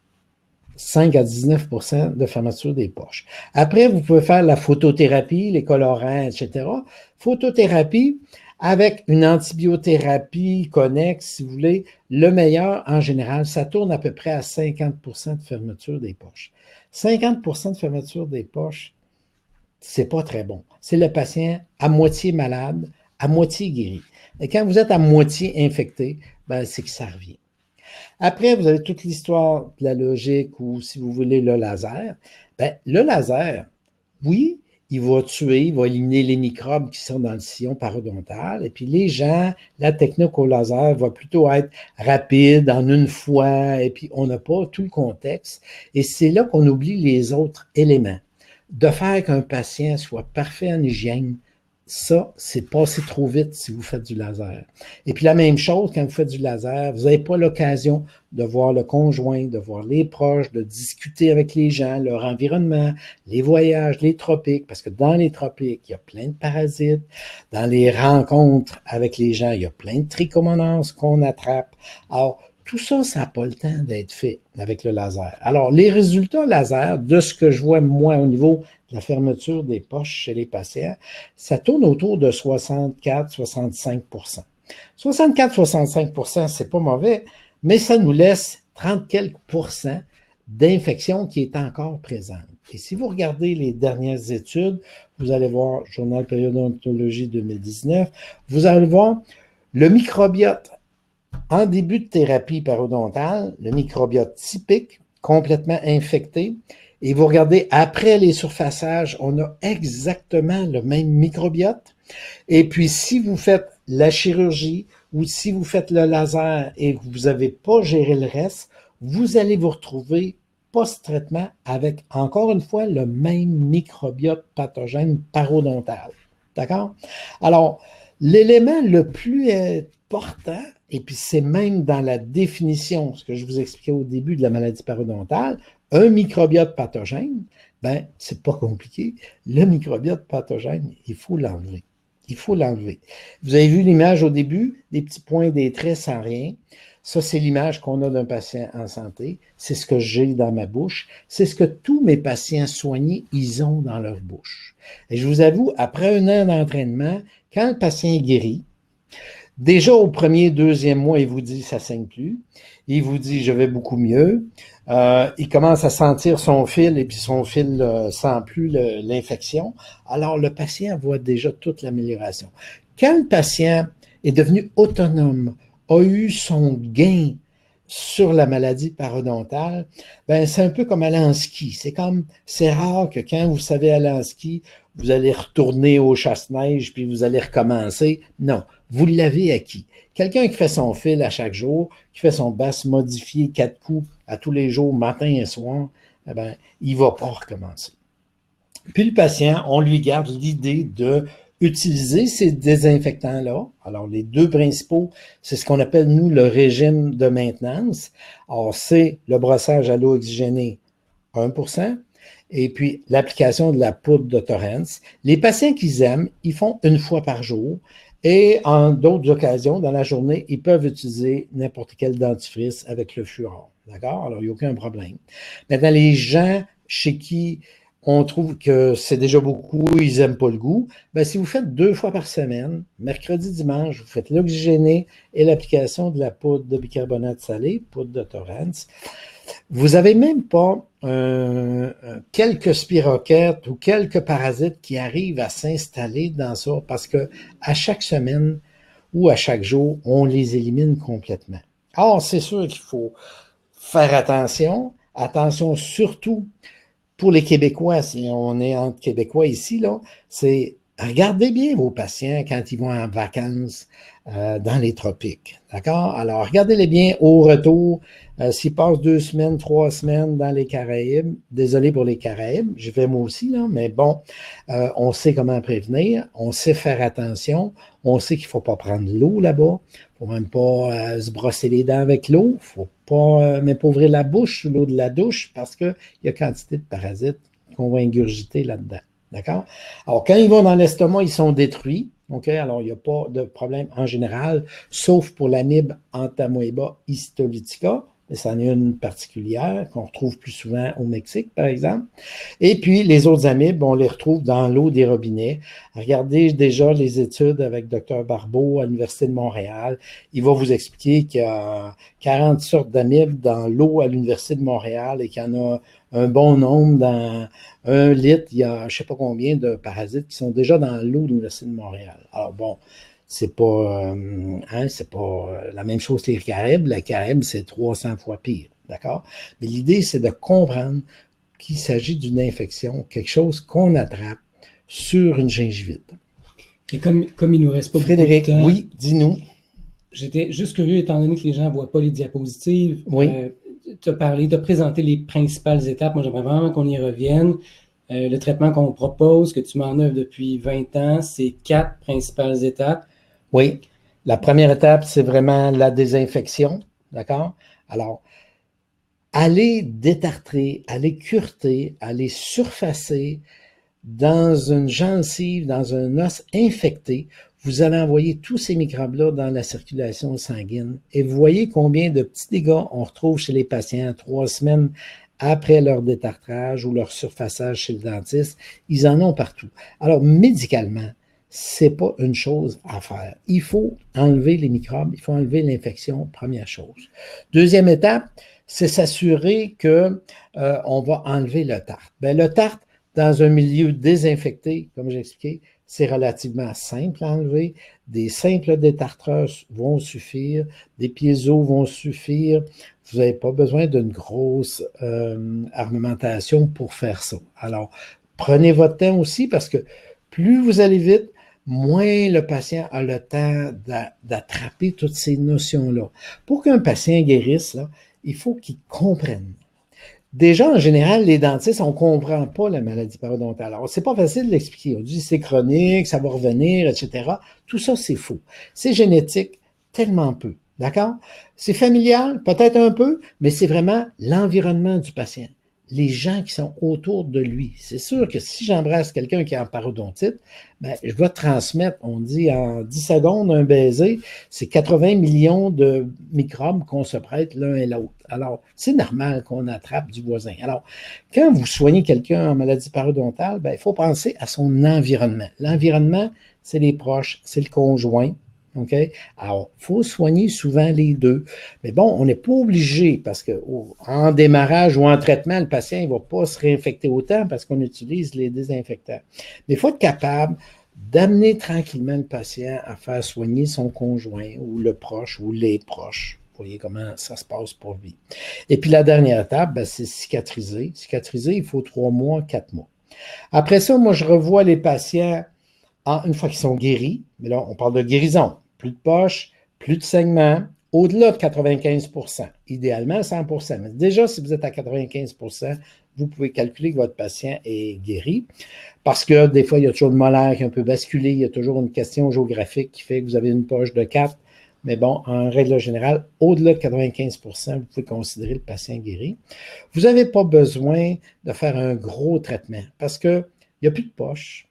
5 à 19% de fermeture des poches. Après, vous pouvez faire la photothérapie, les colorants, etc. Photothérapie avec une antibiothérapie connexe, si vous voulez. Le meilleur, en général, ça tourne à peu près à 50% de fermeture des poches. 50% de fermeture des poches, c'est pas très bon. C'est le patient à moitié malade, à moitié guéri. Et quand vous êtes à moitié infecté, ben, c'est que ça revient. Après, vous avez toute l'histoire de la logique ou, si vous voulez, le laser. Bien, le laser, oui, il va tuer, il va éliminer les microbes qui sont dans le sillon parodontal. Et puis les gens, la technique au laser va plutôt être rapide, en une fois, et puis on n'a pas tout le contexte. Et c'est là qu'on oublie les autres éléments. De faire qu'un patient soit parfait en hygiène, ça, c'est passé trop vite si vous faites du laser. Et puis la même chose, quand vous faites du laser, vous n'avez pas l'occasion de voir le conjoint, de voir les proches, de discuter avec les gens, leur environnement, les voyages, les tropiques, parce que dans les tropiques, il y a plein de parasites. Dans les rencontres avec les gens, il y a plein de trichomonas qu'on attrape. Alors, tout ça, ça n'a pas le temps d'être fait avec le laser. Alors, les résultats laser, de ce que je vois, moi, au niveau de la fermeture des poches chez les patients, ça tourne autour de 64-65%. 64-65%, c'est pas mauvais, mais ça nous laisse 30 quelques pourcents d'infection qui est encore présente. Et si vous regardez les dernières études, vous allez voir Journal Periodontologie 2019, vous allez voir le microbiote en début de thérapie parodontale, le microbiote typique, complètement infecté, et vous regardez, après les surfaçages, on a exactement le même microbiote. Et puis, si vous faites la chirurgie ou si vous faites le laser et que vous n'avez pas géré le reste, vous allez vous retrouver post-traitement avec, encore une fois, le même microbiote pathogène parodontal. D'accord? Alors, l'élément le plus important, et puis c'est même dans la définition, ce que je vous expliquais au début de la maladie parodontale, un microbiote pathogène, ben, c'est pas compliqué. Le microbiote pathogène, il faut l'enlever. Il faut l'enlever. Vous avez vu l'image au début, des petits points, des traits sans rien. Ça, c'est l'image qu'on a d'un patient en santé. C'est ce que j'ai dans ma bouche. C'est ce que tous mes patients soignés, ils ont dans leur bouche. Et je vous avoue, après un an d'entraînement, quand le patient est guéri, déjà au premier, deuxième mois, il vous dit ça ne saigne plus. Il vous dit je vais beaucoup mieux. Il commence à sentir son fil et puis son fil sent plus l'infection. Alors le patient voit déjà toute l'amélioration. Quand le patient est devenu autonome, a eu son gain sur la maladie parodontale, ben c'est un peu comme aller en ski. C'est rare que quand vous savez aller en ski, vous allez retourner au chasse-neige puis vous allez recommencer. Non, vous l'avez acquis. Quelqu'un qui fait son fil à chaque jour, qui fait son basse modifié 4 coups à tous les jours, matin et soir, eh ben, il ne va pas recommencer. Puis le patient, on lui garde l'idée de utiliser ces désinfectants-là. Alors, les deux principaux, c'est ce qu'on appelle, nous, le régime de maintenance. Alors, c'est le brossage à l'eau oxygénée, 1%, et puis l'application de la poudre de Torrens. Les patients qu'ils aiment, ils font une fois par jour, et en d'autres occasions, dans la journée, ils peuvent utiliser n'importe quel dentifrice avec le fluor. D'accord? Alors, il n'y a aucun problème. Maintenant, les gens chez qui on trouve que c'est déjà beaucoup, ils n'aiment pas le goût. Ben, si vous faites 2 fois par semaine, mercredi, dimanche, vous faites l'oxygéné et l'application de la poudre de bicarbonate salé, poudre de Torrance, vous n'avez même pas quelques spirochètes ou quelques parasites qui arrivent à s'installer dans ça parce que à chaque semaine ou à chaque jour, on les élimine complètement. Or, c'est sûr qu'il faut faire attention surtout pour les Québécois, si on est entre Québécois ici, là, c'est regardez bien vos patients quand ils vont en vacances dans les tropiques. D'accord? Alors, regardez-les bien au retour. S'ils passent 2 semaines, 3 semaines dans les Caraïbes, désolé pour les Caraïbes, je vais moi aussi, là, mais bon, on sait comment prévenir, on sait faire attention, on sait qu'il ne faut pas prendre l'eau là-bas, il ne faut même pas se brosser les dents avec l'eau, il ne faut pas même pas ouvrir la bouche sous l'eau de la douche parce qu'il y a quantité de parasites qu'on va ingurgiter là-dedans. D'accord? Alors, quand ils vont dans l'estomac, ils sont détruits. OK? Alors, il n'y a pas de problème en général, sauf pour l'amibe Entamoeba histolytica. Mais c'en est une particulière qu'on retrouve plus souvent au Mexique, par exemple. Et puis, les autres amibes, on les retrouve dans l'eau des robinets. Regardez déjà les études avec Dr Barbeau à l'Université de Montréal. Il va vous expliquer qu'il y a 40 sortes d'amibes dans l'eau à l'Université de Montréal et qu'il y en a un bon nombre dans 1 litre. Il y a je ne sais pas combien de parasites qui sont déjà dans l'eau de l'Université de Montréal. Alors bon, c'est pas la même chose que les Caraïbes. Les Caraïbes, c'est 300 fois pire. D'accord? Mais l'idée, c'est de comprendre qu'il s'agit d'une infection, quelque chose qu'on attrape sur une gingivite. Et comme il nous reste pas Frédéric, beaucoup de temps, oui, dis-nous. j'étais juste curieux, étant donné que les gens ne voient pas les diapositives, Oui. tu as présenté les principales étapes. Moi, j'aimerais vraiment qu'on y revienne. Le traitement qu'on propose, que tu mets en œuvre depuis 20 ans, c'est 4 principales étapes. Oui. La première étape, c'est vraiment la désinfection. D'accord? Alors, aller détartrer, aller cureter, aller surfacer dans une gencive, dans un os infecté, vous allez envoyer tous ces microbes-là dans la circulation sanguine. Et vous voyez combien de petits dégâts on retrouve chez les patients 3 semaines après leur détartrage ou leur surfaçage chez le dentiste. Ils en ont partout. Alors, médicalement, c'est pas une chose à faire. Il faut enlever les microbes, il faut enlever l'infection, première chose. Deuxième étape, c'est s'assurer que on va enlever le tartre. Bien, le tartre, dans un milieu désinfecté, comme j'ai expliqué, c'est relativement simple à enlever. Des simples détartreurs vont suffire, des piésos vont suffire. Vous n'avez pas besoin d'une grosse arnementation pour faire ça. Alors, prenez votre temps aussi parce que plus vous allez vite, moins le patient a le temps d'attraper toutes ces notions-là. Pour qu'un patient guérisse, là, il faut qu'il comprenne. Déjà, en général, les dentistes, on ne comprend pas la maladie parodontale. Alors, c'est pas facile de l'expliquer. On dit c'est chronique, ça va revenir, etc. Tout ça, c'est faux. C'est génétique, tellement peu. D'accord? C'est familial, peut-être un peu, mais c'est vraiment l'environnement du patient. Les gens qui sont autour de lui. C'est sûr que si j'embrasse quelqu'un qui a en parodontite, ben, je vais transmettre, on dit en 10 secondes, un baiser, c'est 80 millions de microbes qu'on se prête l'un et l'autre. Alors, c'est normal qu'on attrape du voisin. Alors, quand vous soignez quelqu'un en maladie parodontale, ben, il faut penser à son environnement. L'environnement, c'est les proches, c'est le conjoint. OK? Alors, il faut soigner souvent les deux. Mais bon, on n'est pas obligé parce qu'en démarrage ou en traitement, le patient ne va pas se réinfecter autant parce qu'on utilise les désinfectants. Mais il faut être capable d'amener tranquillement le patient à faire soigner son conjoint ou le proche ou les proches. Vous voyez comment ça se passe pour lui. Et puis la dernière étape, ben, c'est cicatriser. Cicatriser, il faut 3 mois, 4 mois. Après ça, moi, je revois les patients une fois qu'ils sont guéris. Mais là, on parle de guérison. Plus de poche, plus de saignement, au-delà de 95 idéalement 100 mais déjà, si vous êtes à 95 vous pouvez calculer que votre patient est guéri. Parce que des fois, il y a toujours une molaire qui a un peu basculé, il y a toujours une question géographique qui fait que vous avez une poche de 4. Mais bon, en règle générale, au-delà de 95 vous pouvez considérer le patient guéri. Vous n'avez pas besoin de faire un gros traitement parce qu'il n'y a plus de poche.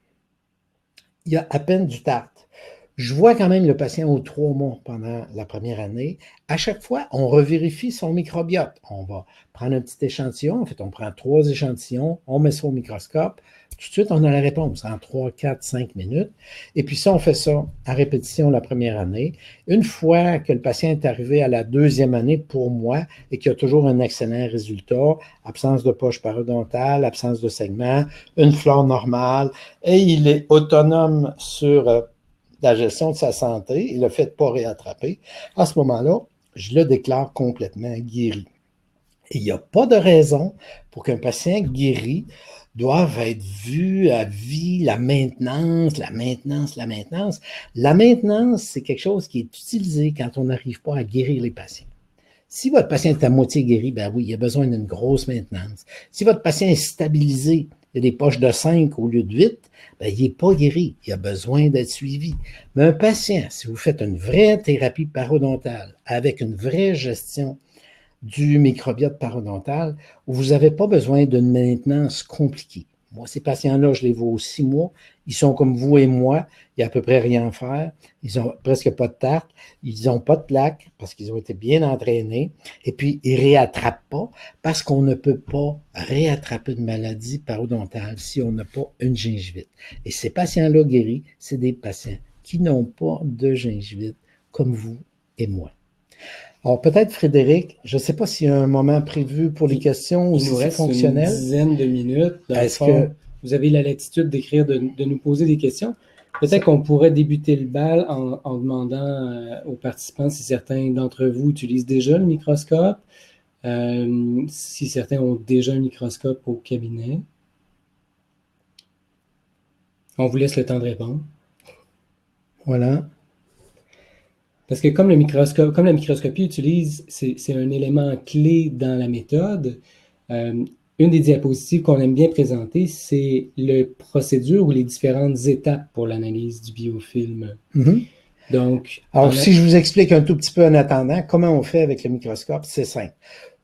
Il y a à peine du tartre. Je vois quand même le patient aux 3 mois pendant la première année. À chaque fois, on revérifie son microbiote. On va prendre un petit échantillon. En fait, on prend 3 échantillons, on met ça au microscope. Tout de suite, on a la réponse en 3, 4, 5 minutes. Et puis ça, on fait ça à répétition la première année. Une fois que le patient est arrivé à la deuxième année, pour moi, et qu'il a toujours un excellent résultat, absence de poche parodontale, absence de segment, une flore normale, et il est autonome sur la gestion de sa santé et le fait de ne pas réattraper, à ce moment-là, je le déclare complètement guéri. Et il n'y a pas de raison pour qu'un patient guéri doive être vu à vie, la maintenance, la maintenance, la maintenance. La maintenance, c'est quelque chose qui est utilisé quand on n'arrive pas à guérir les patients. Si votre patient est à moitié guéri, ben oui, il a besoin d'une grosse maintenance. Si votre patient est stabilisé, il a des poches de 5 au lieu de 8, ben, il n'est pas guéri. Il a besoin d'être suivi. Mais un patient, si vous faites une vraie thérapie parodontale avec une vraie gestion du microbiote parodontal, vous n'avez pas besoin d'une maintenance compliquée. Moi, ces patients-là, je les vois aux 6 mois. Ils sont comme vous et moi. Il n'y a à peu près rien à faire. Ils n'ont presque pas de tarte. Ils n'ont pas de plaque parce qu'ils ont été bien entraînés. Et puis, ils ne réattrapent pas parce qu'on ne peut pas réattraper une maladie parodontale si on n'a pas une gingivite. Et ces patients-là guéris, c'est des patients qui n'ont pas de gingivite comme vous et moi. Alors, peut-être, Frédéric, je ne sais pas s'il y a un moment prévu pour les questions ou Il si nous c'est reste une fonctionnel. dizaine de minutes. Dans le Est-ce fond, que vous avez la latitude d'écrire, de nous poser des questions. Peut-être qu'on pourrait débuter le bal en demandant aux participants si certains d'entre vous utilisent déjà le microscope, si certains ont déjà un microscope au cabinet. On vous laisse le temps de répondre. Voilà. Parce que comme la microscopie utilise, c'est un élément clé dans la méthode. Une des diapositives qu'on aime bien présenter, c'est la procédure ou les différentes étapes pour l'analyse du biofilm. Mhm. Donc, Alors, si je vous explique un tout petit peu en attendant, comment on fait avec le microscope, c'est simple.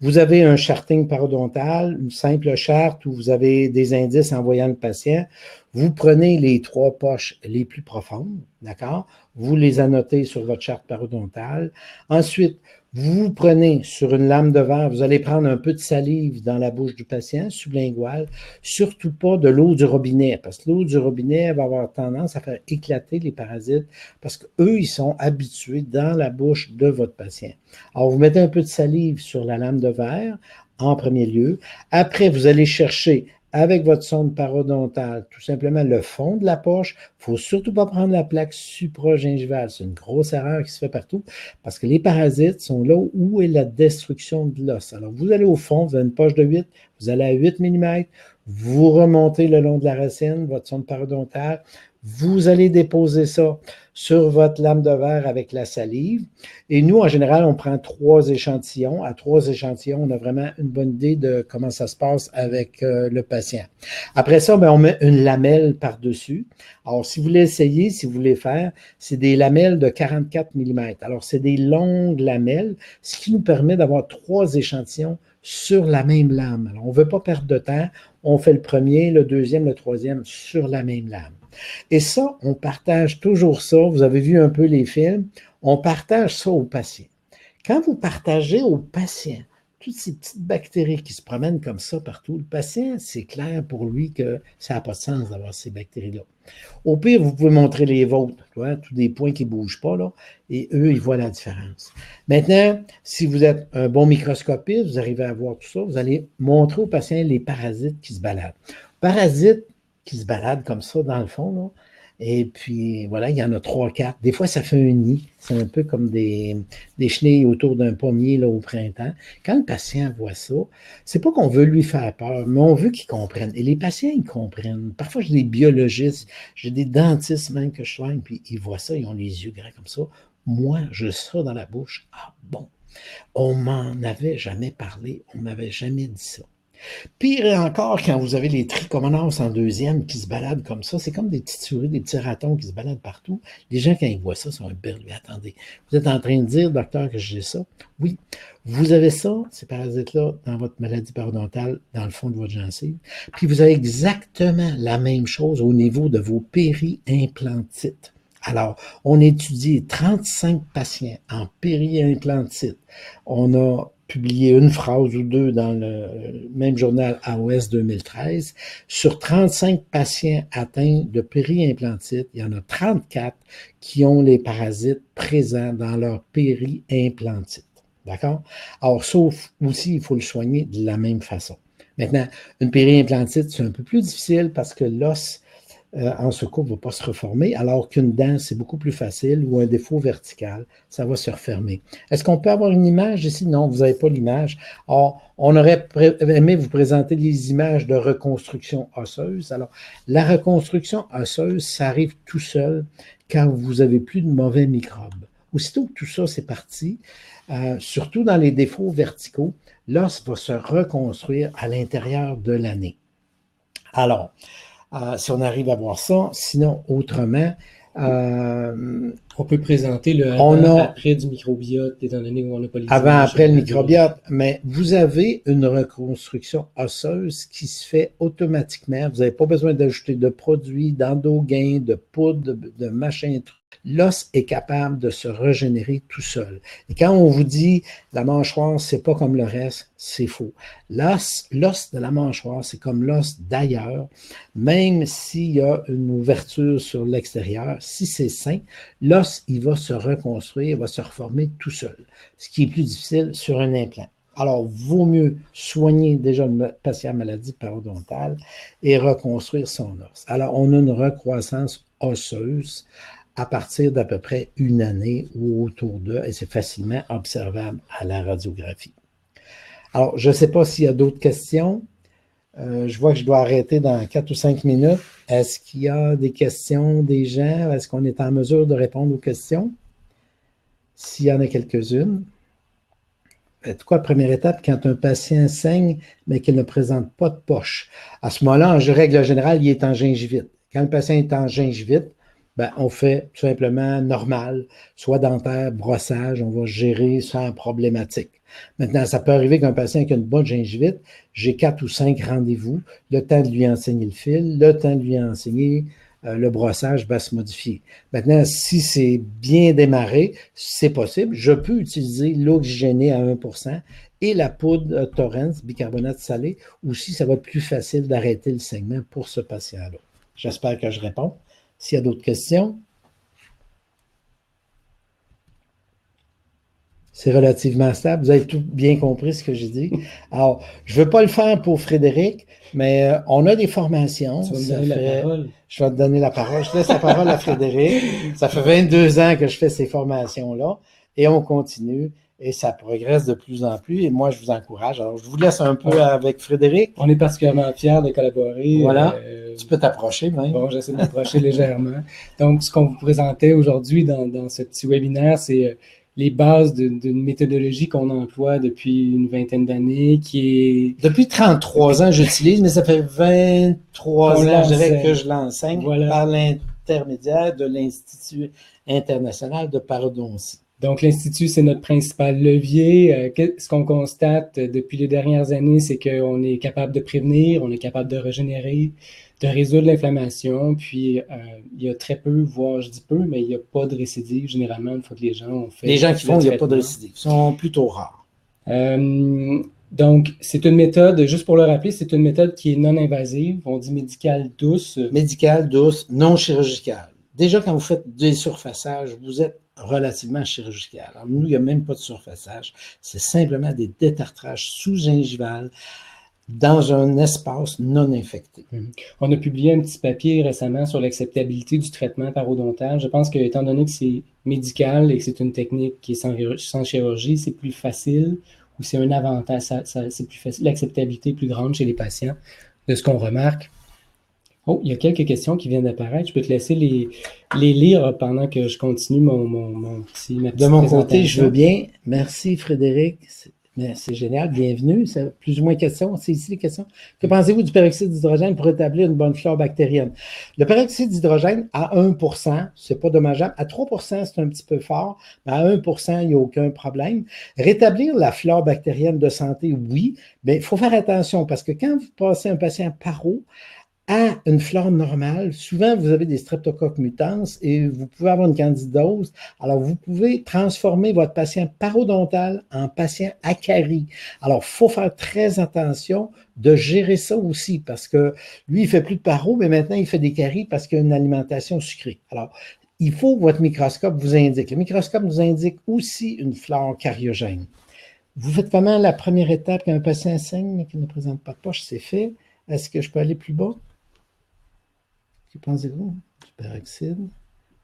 Vous avez un charting parodontal, une simple charte où vous avez des indices en voyant le patient. Vous prenez les 3 poches les plus profondes, d'accord? Vous les annotez sur votre charte parodontale. Ensuite, vous prenez sur une lame de verre, vous allez prendre un peu de salive dans la bouche du patient, sublingual, surtout pas de l'eau du robinet, parce que l'eau du robinet va avoir tendance à faire éclater les parasites, parce qu'eux, ils sont habitués dans la bouche de votre patient. Alors, vous mettez un peu de salive sur la lame de verre, en premier lieu. Après, vous allez chercher avec votre sonde parodontale, tout simplement le fond de la poche. Il ne faut surtout pas prendre la plaque supragingivale. C'est une grosse erreur qui se fait partout parce que les parasites sont là où est la destruction de l'os. Alors, vous allez au fond, vous avez une poche de 8, vous allez à 8 mm, vous remontez le long de la racine, votre sonde parodontale, vous allez déposer ça sur votre lame de verre avec la salive. Et nous, en général, on prend 3 échantillons. À 3 échantillons, on a vraiment une bonne idée de comment ça se passe avec le patient. Après ça, on met une lamelle par-dessus. Alors, si vous voulez essayer, si vous voulez faire, c'est des lamelles de 44 mm. Alors, c'est des longues lamelles, ce qui nous permet d'avoir 3 échantillons sur la même lame. Alors, on ne veut pas perdre de temps. On fait le premier, le deuxième, le troisième sur la même lame. Et ça, on partage toujours ça. Vous avez vu un peu les films. On partage ça aux patients. Quand vous partagez aux patients toutes ces petites bactéries qui se promènent comme ça partout, le patient, c'est clair pour lui que ça n'a pas de sens d'avoir ces bactéries-là. Au pire, vous pouvez montrer les vôtres, tous des points qui ne bougent pas, là, et eux, ils voient la différence. Maintenant, si vous êtes un bon microscopiste, vous arrivez à voir tout ça, vous allez montrer aux patients les parasites qui se baladent. Parasites qui se baladent comme ça dans le fond, là. Et puis, voilà, il y en a 3, 4. Des fois, ça fait un nid. C'est un peu comme des chenilles autour d'un pommier là, au printemps. Quand le patient voit ça, c'est pas qu'on veut lui faire peur, mais on veut qu'il comprenne. Et les patients, ils comprennent. Parfois, j'ai des biologistes, j'ai des dentistes même que je soigne, puis ils voient ça, ils ont les yeux grands comme ça. Moi, je ça dans la bouche. Ah bon, on m'en avait jamais parlé, on m'avait jamais dit ça. Pire encore, quand vous avez les trichomonas en deuxième qui se baladent comme ça, c'est comme des petites souris, des petits ratons qui se baladent partout. Les gens, quand ils voient ça, sont un berlu. Attendez, vous êtes en train de dire, docteur, que j'ai ça? Oui, vous avez ça, ces parasites-là, dans votre maladie parodontale, dans le fond de votre gencive. Puis vous avez exactement la même chose au niveau de vos périimplantites. Alors, on a étudié 35 patients en périimplantite. On a publié une phrase ou deux dans le même journal AOS 2013. Sur 35 patients atteints de périimplantite, il y en a 34 qui ont les parasites présents dans leur périimplantite. D'accord? Alors, sauf aussi, il faut le soigner de la même façon. Maintenant, une périimplantite, c'est un peu plus difficile parce que l'os en secours ne va pas se reformer, alors qu'une dent, c'est beaucoup plus facile, ou un défaut vertical, ça va se refermer. Est-ce qu'on peut avoir une image ici? Non, vous n'avez pas l'image. Or, on aurait aimé vous présenter les images de reconstruction osseuse. Alors, la reconstruction osseuse, ça arrive tout seul quand vous n'avez plus de mauvais microbes. Aussitôt que tout ça, c'est parti, surtout dans les défauts verticaux, l'os va se reconstruire à l'intérieur de l'année. Alors, si on arrive à voir ça, sinon, autrement, on peut présenter le avant-après du microbiote, étant donné qu'on n'a pas les avant-après le microbiote, mais vous avez une reconstruction osseuse qui se fait automatiquement. Vous n'avez pas besoin d'ajouter de produits, d'endogain, de poudre, de machin. L'os est capable de se régénérer tout seul. Et quand on vous dit la mâchoire, c'est pas comme le reste, c'est faux. L'os de la mâchoire, c'est comme l'os d'ailleurs, même s'il y a une ouverture sur l'extérieur, si c'est sain, l'os, il va se reconstruire, il va se reformer tout seul, ce qui est plus difficile sur un implant. Alors, vaut mieux soigner déjà le patient maladie parodontale et reconstruire son os. Alors, on a une recroissance osseuse à partir d'à peu près une année ou autour d'eux, et c'est facilement observable à la radiographie. Alors, je ne sais pas s'il y a d'autres questions. Je vois que je dois arrêter dans 4 ou 5 minutes. Est-ce qu'il y a des questions des gens? Est-ce qu'on est en mesure de répondre aux questions? S'il y en a quelques-unes. Faites quoi, première étape, quand un patient saigne, mais qu'il ne présente pas de poche? À ce moment-là, en règle générale, il est en gingivite. Quand le patient est en gingivite, ben, on fait tout simplement normal, soit dentaire, brossage, on va gérer sans problématique. Maintenant, ça peut arriver qu'un patient qui a une bonne gingivite, j'ai 4 ou 5 rendez-vous, le temps de lui enseigner le fil, le temps de lui enseigner le brossage va se modifier. Maintenant, si c'est bien démarré, c'est possible, je peux utiliser l'oxygéné à 1% et la poudre Torrens, bicarbonate salé, ou si ça va être plus facile d'arrêter le saignement pour ce patient-là. J'espère que je réponds. S'il y a d'autres questions, c'est relativement stable. Vous avez tout bien compris ce que j'ai dit. Alors, je ne veux pas le faire pour Frédéric, mais on a des formations. Tu vas me donner la parole. Je vais te donner la parole. Je laisse la parole à Frédéric. Ça fait 22 ans que je fais ces formations-là et on continue. Et ça progresse de plus en plus. Et moi, je vous encourage. Alors, je vous laisse un peu avec Frédéric. On est particulièrement fiers de collaborer. Voilà. Tu peux t'approcher même. Bon, j'essaie de m'approcher légèrement. Donc, ce qu'on vous présentait aujourd'hui dans ce petit webinaire, c'est les bases d'une méthodologie qu'on emploie depuis une vingtaine d'années, qui est... Depuis 33 ans, j'utilise, mais ça fait 23 ans, je dirais, que je l'enseigne par l'intermédiaire de l'Institut international de parodontie. Donc, l'Institut, c'est notre principal levier. Ce qu'on constate depuis les dernières années, c'est qu'on est capable de prévenir, on est capable de régénérer, de résoudre l'inflammation. Puis, il y a très peu, voire je dis peu, mais il n'y a pas de récidive généralement une fois que les gens ont fait. Les gens qui font, il n'y a pas de récidive. Ils sont plutôt rares. Donc, c'est une méthode, juste pour le rappeler, c'est une méthode qui est non invasive. On dit médicale douce. Médicale douce, non chirurgicale. Déjà, quand vous faites des surfaçages, vous êtes relativement chirurgical. Alors, nous, il n'y a même pas de surfaçage. C'est simplement des détartrages sous-gingivales dans un espace non infecté. On a publié un petit papier récemment sur l'acceptabilité du traitement parodontal. Je pense que, étant donné que c'est médical et que c'est une technique qui est sans chirurgie, c'est plus facile ou c'est un avantage, c'est plus facile. L'acceptabilité est plus grande chez les patients, de ce qu'on remarque. Oh, il y a quelques questions qui viennent d'apparaître. Je peux te laisser les lire pendant que je continue ma petite De mon côté, je veux bien. Merci, Frédéric. C'est génial. Bienvenue. C'est plus ou moins question. C'est ici les questions. Que pensez-vous du peroxyde d'hydrogène pour établir une bonne flore bactérienne? Le peroxyde d'hydrogène, à 1%, c'est pas dommageable. À 3%, c'est un petit peu fort. Mais à 1%, il n'y a aucun problème. Rétablir la flore bactérienne de santé, oui. Mais il faut faire attention parce que quand vous passez un patient paro, à une flore normale, souvent vous avez des streptocoques mutans et vous pouvez avoir une candidose. Alors, vous pouvez transformer votre patient parodontal en patient acarie. Alors, il faut faire très attention de gérer ça aussi parce que lui, il ne fait plus de paro, mais maintenant, il fait des caries parce qu'il y a une alimentation sucrée. Alors, il faut que votre microscope vous indique. Le microscope nous indique aussi une flore cariogène. Vous faites comment la première étape quand un patient saigne mais qui ne présente pas de poche? C'est fait. Est-ce que je peux aller plus bas? Que pensez-vous? Du peroxyde.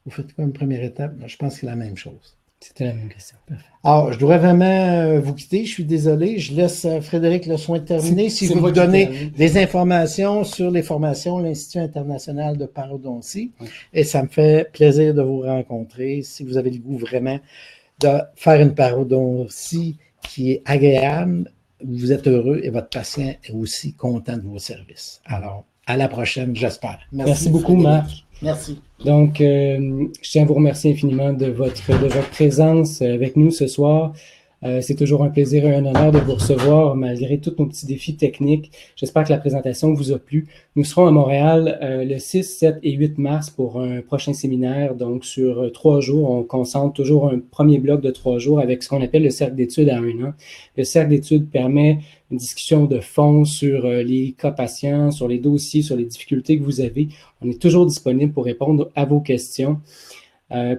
Vous faites quoi une première étape? Je pense que c'est la même chose. C'était la même question. Parfait. Alors, je dois vraiment vous quitter. Je suis désolé. Je laisse Frédéric le soin de terminer. Si vous vous donner des informations sur les formations, l'Institut international de parodontie. Oui. Et ça me fait plaisir de vous rencontrer. Si vous avez le goût vraiment de faire une parodontie qui est agréable, vous êtes heureux et votre patient est aussi content de vos services. Alors, à la prochaine, j'espère. Merci beaucoup, Marc. Merci. Donc, je tiens à vous remercier infiniment de votre présence avec nous ce soir. C'est toujours un plaisir et un honneur de vous recevoir malgré tous nos petits défis techniques. J'espère que la présentation vous a plu. Nous serons à Montréal le 6, 7 et 8 mars pour un prochain séminaire. Donc, sur 3 jours, on concentre toujours un premier bloc de 3 jours avec ce qu'on appelle le cercle d'études à 1 an. Le cercle d'études permet une discussion de fond sur les cas patients, sur les dossiers, sur les difficultés que vous avez. On est toujours disponible pour répondre à vos questions.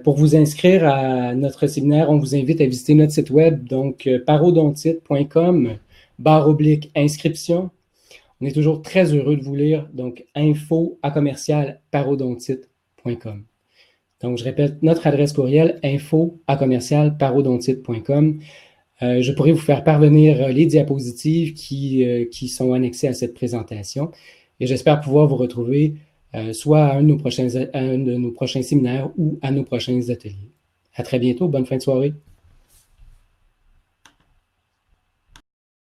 Pour vous inscrire à notre séminaire, on vous invite à visiter notre site web, donc parodontite.com/inscription. On est toujours très heureux de vous lire, donc info@parodontite.com. Donc, je répète, notre adresse courriel, info@parodontite.com. Je pourrais vous faire parvenir les diapositives qui sont annexées à cette présentation et j'espère pouvoir vous retrouver soit à un de nos prochains séminaires ou à nos prochains ateliers. À très bientôt. Bonne fin de soirée.